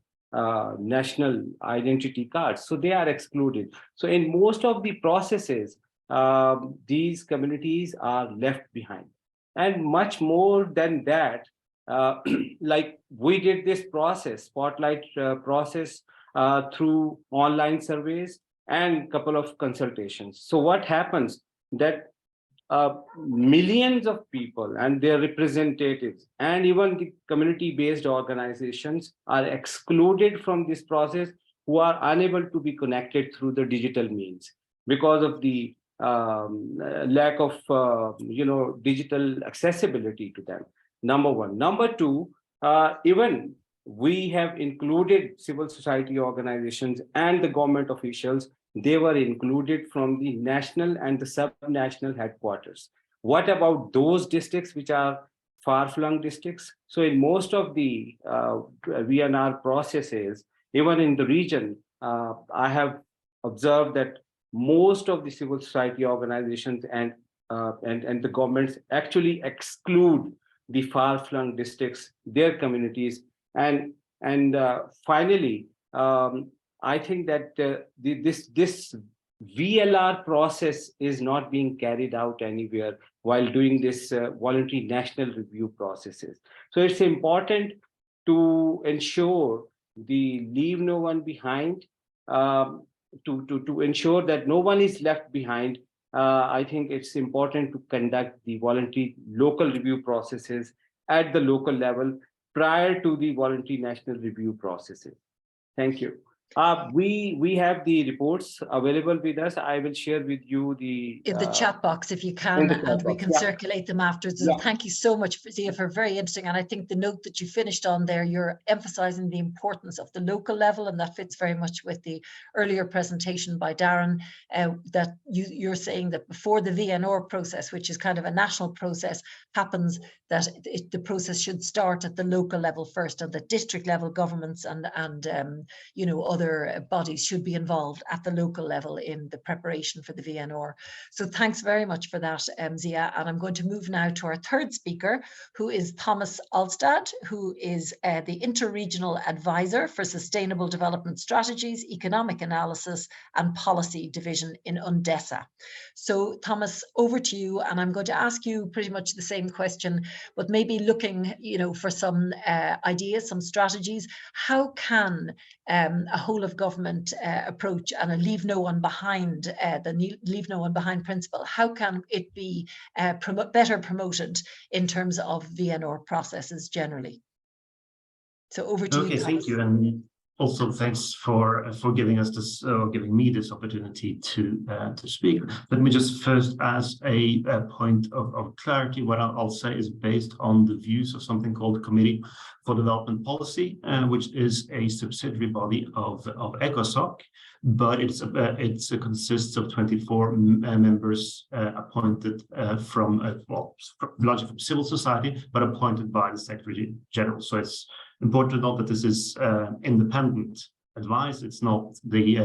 national identity cards, so they are excluded. So in most of the processes, these communities are left behind. And much more than that, like we did this process, spotlight process through online surveys and couple of consultations. So what happens that millions of people and their representatives and even the community-based organizations are excluded from this process, who are unable to be connected through the digital means because of the lack of digital accessibility to them. Number one. Number two, even we have included civil society organizations and the government officials. They were included from the national and the sub-national headquarters. What about those districts which are far-flung districts? So in most of the VNR processes, even in the region, I have observed that most of the civil society organizations and the governments actually exclude the far-flung districts, their communities, and finally, I think that this VLR process is not being carried out anywhere while doing this voluntary national review processes. So it's important to ensure the leave no one behind, to ensure that no one is left behind. I think it's important to conduct the voluntary local review processes at the local level prior to the voluntary national review processes. Thank you. We have the reports available with us. I will share with you in the chat box if you can, and we can circulate them afterwards. And thank you so much, Zia, for very interesting. And I think the note that you finished on there, you're emphasizing the importance of the local level, and that fits very much with the earlier presentation by Darren, that you're saying that before the VNR process, which is kind of a national process, happens, that the process should start at the local level first, and the district level governments and other bodies should be involved at the local level in the preparation for the VNR. So thanks very much for that, Zia. And I'm going to move now to our third speaker, who is Thomas Alstad, who is the Interregional Advisor for Sustainable Development Strategies, Economic Analysis and Policy Division in UNDESA. So Thomas, over to you. And I'm going to ask you pretty much the same question, but maybe looking, for some ideas, some strategies. How can a whole of government approach and a leave no one behind, the leave no one behind principle, how can it be better promoted in terms of VNR processes generally? So over to you, Thomas. Thank you, and also thanks for giving us this, giving me this opportunity to speak. Let me just first, as a point of clarity, what I'll say is based on the views of something called the Committee for Development Policy, which is a subsidiary body of ECOSOC, but it consists of 24 members appointed largely from civil society, but appointed by the Secretary General. So it's important to note that this is independent advice. It's not the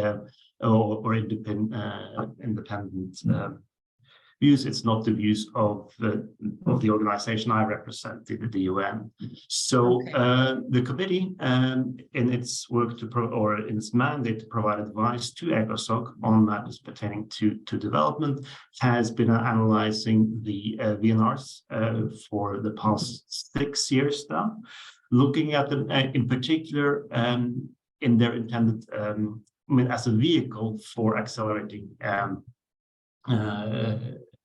independent views. It's not the views of the organization I represent, the UN. So the committee, in its work in its mandate to provide advice to ECOSOC on matters pertaining to development, has been analyzing the VNRs for the past 6 years now, looking at them in particular in their intended, as a vehicle for accelerating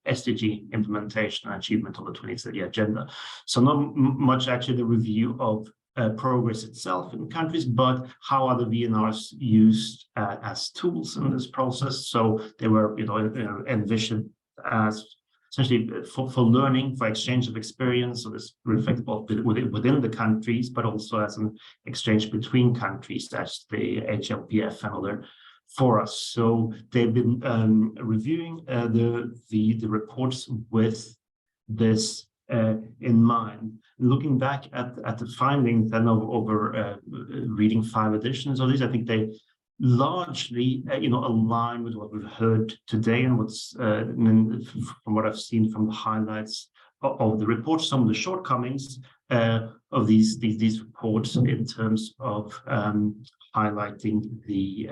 SDG implementation and achievement of the 2030 agenda. So not much actually the review of progress itself in countries, but how are the VNRs used as tools in this process. So they were envisioned as essentially for learning, for exchange of experience, so this reflected both within the countries, but also as an exchange between countries, as the HLPF and other for us. So they've been reviewing the reports with this in mind. Looking back at the findings, and over reading 5 editions of these, I think largely, align with what we've heard today and what's from what I've seen from the highlights of the report, some of the shortcomings of these reports in terms of highlighting the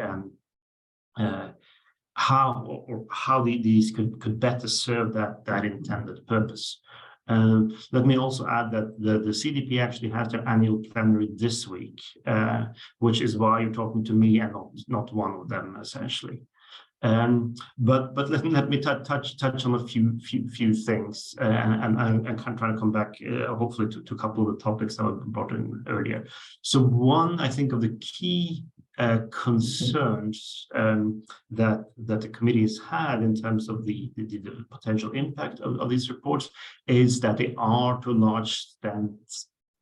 how these could better serve that intended purpose. Let me also add that the CDP actually has their annual plenary this week, which is why you're talking to me and not one of them, essentially. But let me touch on a few things, and kind of try to come back, hopefully, to a couple of the topics that were brought in earlier. So one, I think, of the key concerns that the committee has had in terms of the potential impact of these reports is that they are to a large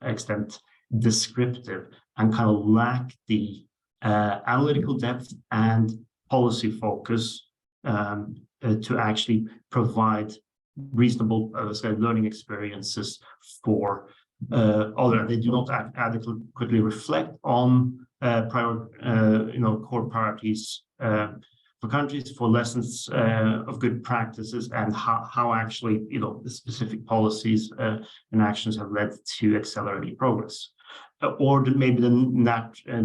extent descriptive and kind of lack the analytical depth and policy focus to actually provide reasonable learning experiences for others. They do not adequately reflect on core priorities for countries, for lessons of good practices, and how actually the specific policies and actions have led to accelerated progress, or maybe the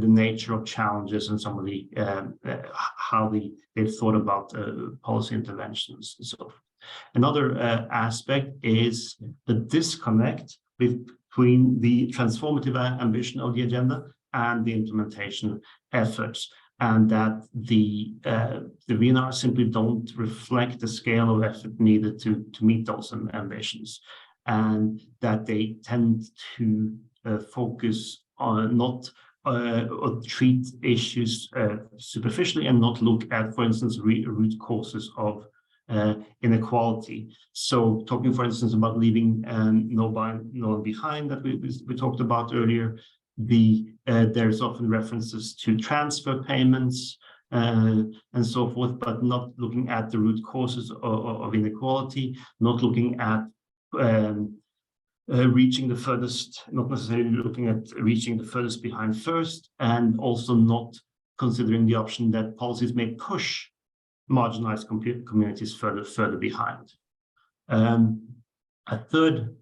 nature of challenges and some of the how they've thought about policy interventions and so forth. Another aspect is the disconnect between the transformative ambition of the agenda and the implementation efforts, and that the VNRs simply don't reflect the scale of effort needed to meet those ambitions, and that they tend to focus on or treat issues superficially and not look at, for instance, root causes of inequality. So talking, for instance, about leaving no one behind that we talked about earlier, there's often references to transfer payments and so forth, but not looking at the root causes of inequality, not looking at reaching the furthest, not necessarily looking at reaching the furthest behind first, and also not considering the option that policies may push marginalized communities further behind. A third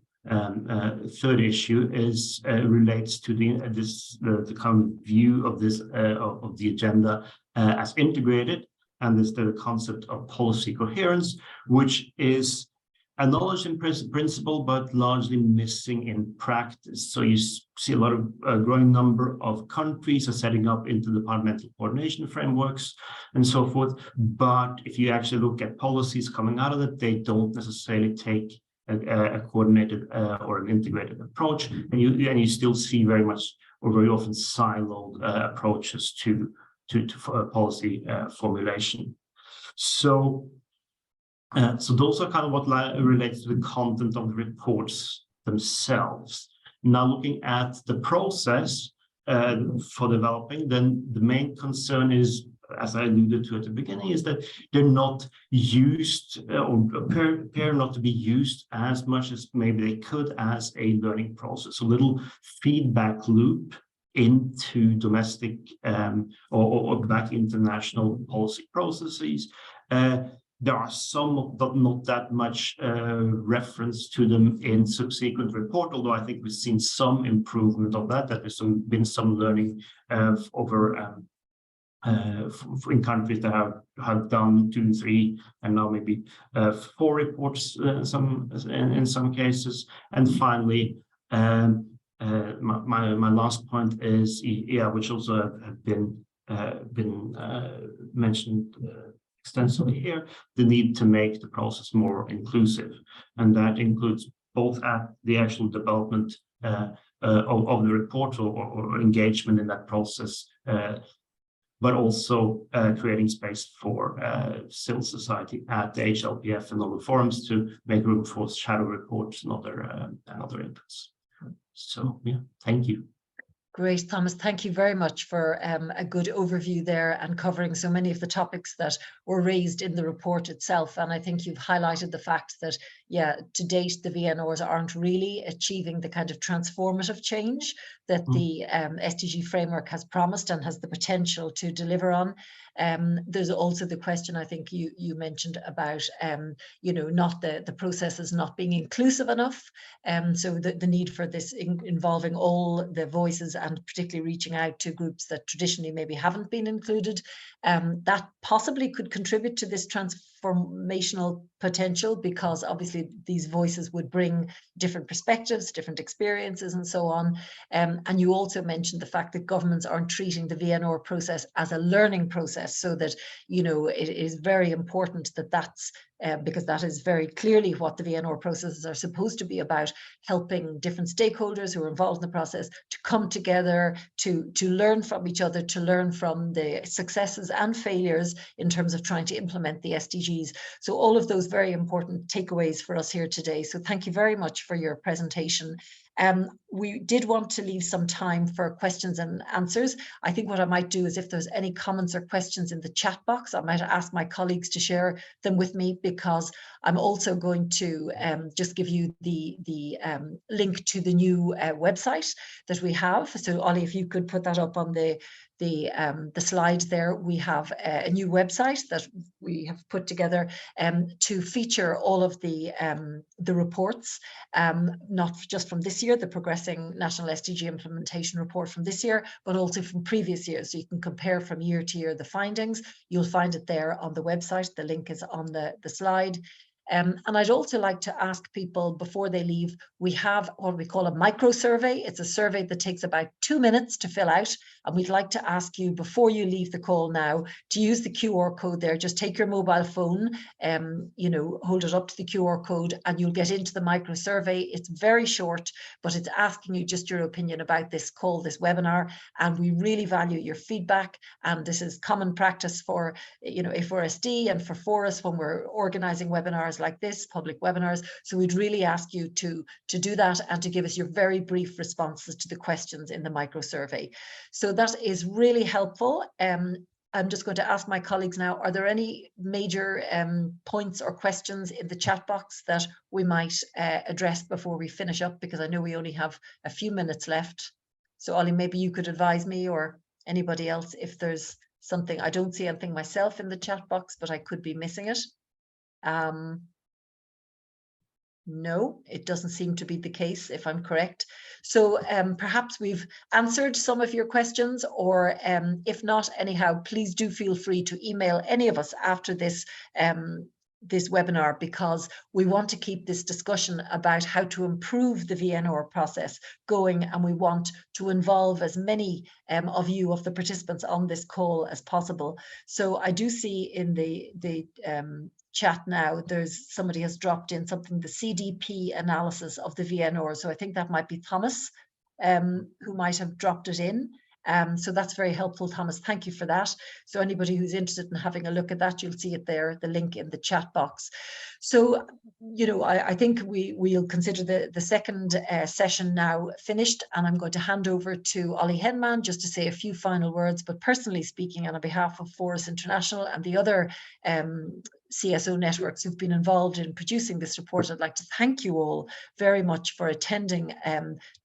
issue is relates to the kind of view of this of the agenda as integrated, and is the concept of policy coherence, which is acknowledged in principle but largely missing in practice. So you see a lot of growing number of countries are setting up interdepartmental coordination frameworks and so forth, but if you actually look at policies coming out of it, they don't necessarily take a coordinated or an integrated approach, and you still see very much or very often siloed approaches to policy formulation. So those are kind of what relates to the content of the reports themselves. Now, looking at the process for developing, then the main concern is, as I alluded to at the beginning, is that they're not used or appear not to be used as much as maybe they could as a learning process. A little feedback loop into domestic or back into national policy processes. There are some, but not that much reference to them in subsequent report, although I think we've seen some improvement of that there's been some learning over in countries that have done 2, 3, and now maybe 4 reports in some cases. And finally, my last point is, which also have been mentioned extensively here, the need to make the process more inclusive, and that includes both at the actual development of the report or engagement in that process, but also creating space for civil society at the HLPF and other forums to make room for shadow reports and other inputs. So yeah, thank you. Great, Thomas. Thank you very much for a good overview there and covering so many of the topics that were raised in the report itself. And I think you've highlighted the fact that, yeah, to date, the VNRs aren't really achieving the kind of transformative change that the SDG framework has promised and has the potential to deliver on. There's also the question I think you mentioned about, you know, not the processes not being inclusive enough. So the need for this involving all the voices and particularly reaching out to groups that traditionally maybe haven't been included. That possibly could contribute to this transformational potential, because obviously these voices would bring different perspectives, different experiences and so on. And you also mentioned the fact that governments aren't treating the VNR process as a learning process, so that, you know, it is very important that that's because that is very clearly what the VNR processes are supposed to be about, helping different stakeholders who are involved in the process to come together, to learn from each other, to learn from the successes and failures in terms of trying to implement the SDGs. So all of those very important takeaways for us here today. So thank you very much for your presentation. We did want to leave some time for questions and answers. I think what I might do is, if there's any comments or questions in the chat box, I might ask my colleagues to share them with me, because I'm also going to just give you the link to the new website that we have. So Ollie, if you could put that up on the slide there. We have a new website that we have put together to feature all of the reports, not just from this year, the Progressing National SDG Implementation report from this year, but also from previous years. So you can compare from year to year the findings. You'll find it there on the website. The link is on the slide. And I'd also like to ask people before they leave, we have what we call a micro survey. It's a survey that takes about 2 minutes to fill out. And we'd like to ask you, before you leave the call now, to use the QR code there. Just take your mobile phone, you know, hold it up to the QR code, and you'll get into the micro survey. It's very short, but it's asking you just your opinion about this call, this webinar. And we really value your feedback. And this is common practice for, you know, A4SD and for Forus when we're organizing webinars like this, public webinars. So we'd really ask you to do that and to give us your very brief responses to the questions in the micro survey. So that is really helpful. I'm just going to ask my colleagues now, are there any major points or questions in the chat box that we might address before we finish up? Because I know we only have a few minutes left. So Ollie, maybe you could advise me, or anybody else, if there's something. I don't see anything myself in the chat box, but I could be missing it. No, it doesn't seem to be the case, if I'm correct. So perhaps we've answered some of your questions, or if not, anyhow, please do feel free to email any of us after this this webinar, because we want to keep this discussion about how to improve the VNR process going, and we want to involve as many of you, of the participants on this call, as possible. So I do see in the chat now, there's somebody has dropped in something, the CDP analysis of the VNR. So I think that might be Thomas who might have dropped it in. So that's very helpful, Thomas. Thank you for that. So anybody who's interested in having a look at that, you'll see it there, the link in the chat box. So, you know, I think we'll consider the second session now finished, and I'm going to hand over to Ollie Henman just to say a few final words. But personally speaking, and on behalf of Forus International and the other CSO networks who've been involved in producing this report, I'd like to thank you all very much for attending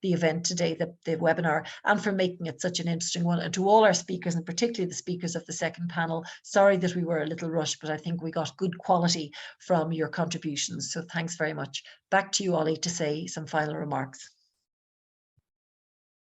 the event today, the webinar, and for making it such an interesting one. And to all our speakers, and particularly the speakers of the second panel, sorry that we were a little rushed, but I think we got good quality from your contributions. So thanks very much. Back to you, Ollie, to say some final remarks.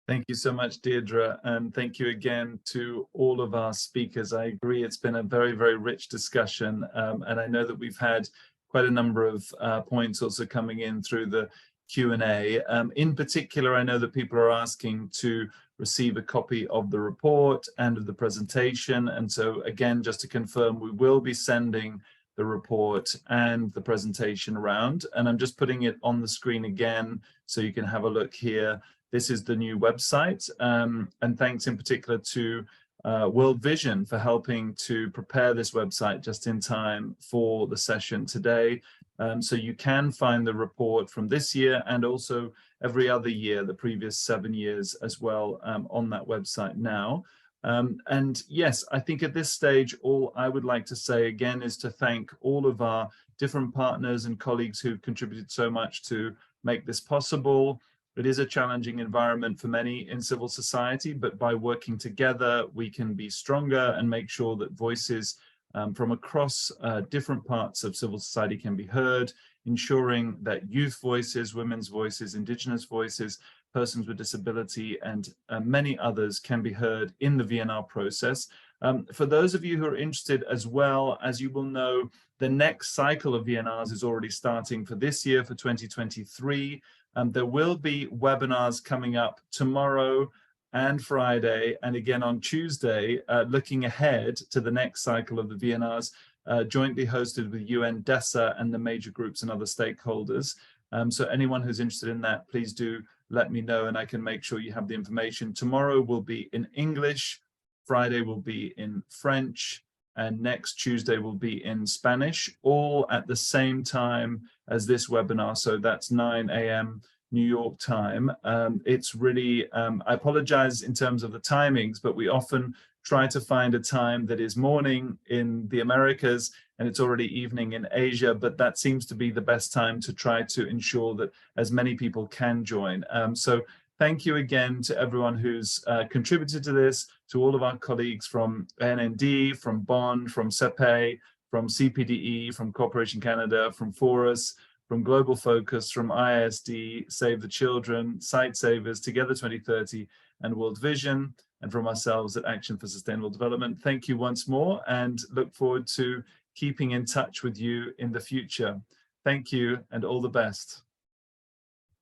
Thank you so much, Deirdre, and thank you again to all of our speakers. I agree, it's been a very, very rich discussion, and I know that we've had quite a number of points also coming in through the Q&A. In particular, I know that people are asking to receive a copy of the report and of the presentation, and so again, just to confirm, we will be sending the report and the presentation around, and I'm just putting it on the screen again so you can have a look here. This is the new website, and thanks in particular to World Vision for helping to prepare this website just in time for the session today. So you can find the report from this year and also every other year, the previous 7 years as well, on that website now. And yes, I think at this stage, all I would like to say again is to thank all of our different partners and colleagues who've contributed so much to make this possible. It is a challenging environment for many in civil society, but by working together, we can be stronger and make sure that voices from across different parts of civil society can be heard, ensuring that youth voices, women's voices, Indigenous voices, persons with disability, and many others can be heard in the VNR process. For those of you who are interested as well, as you will know, the next cycle of VNRs is already starting for this year, for 2023. There will be webinars coming up tomorrow and Friday, and again on Tuesday, looking ahead to the next cycle of the VNRs, jointly hosted with UN DESA and the major groups and other stakeholders. So anyone who's interested in that, please do let me know and I can make sure you have the information. Tomorrow will be in English, Friday will be in French, and next Tuesday will be in Spanish, all at the same time as this webinar. So that's 9 a.m. New York time. It's really, I apologize in terms of the timings, but we often try to find a time that is morning in the Americas and it's already evening in Asia, but that seems to be the best time to try to ensure that as many people can join. So thank you again to everyone who's contributed to this, to all of our colleagues from NND, from Bonn, from CEPE, from CPDE, from Cooperation Canada, from Forus, from Global Focus, from ISD, Save the Children, Site Savers, Together 2030, and World Vision, and from ourselves at Action for Sustainable Development. Thank you once more and look forward to keeping in touch with you in the future. Thank you and all the best.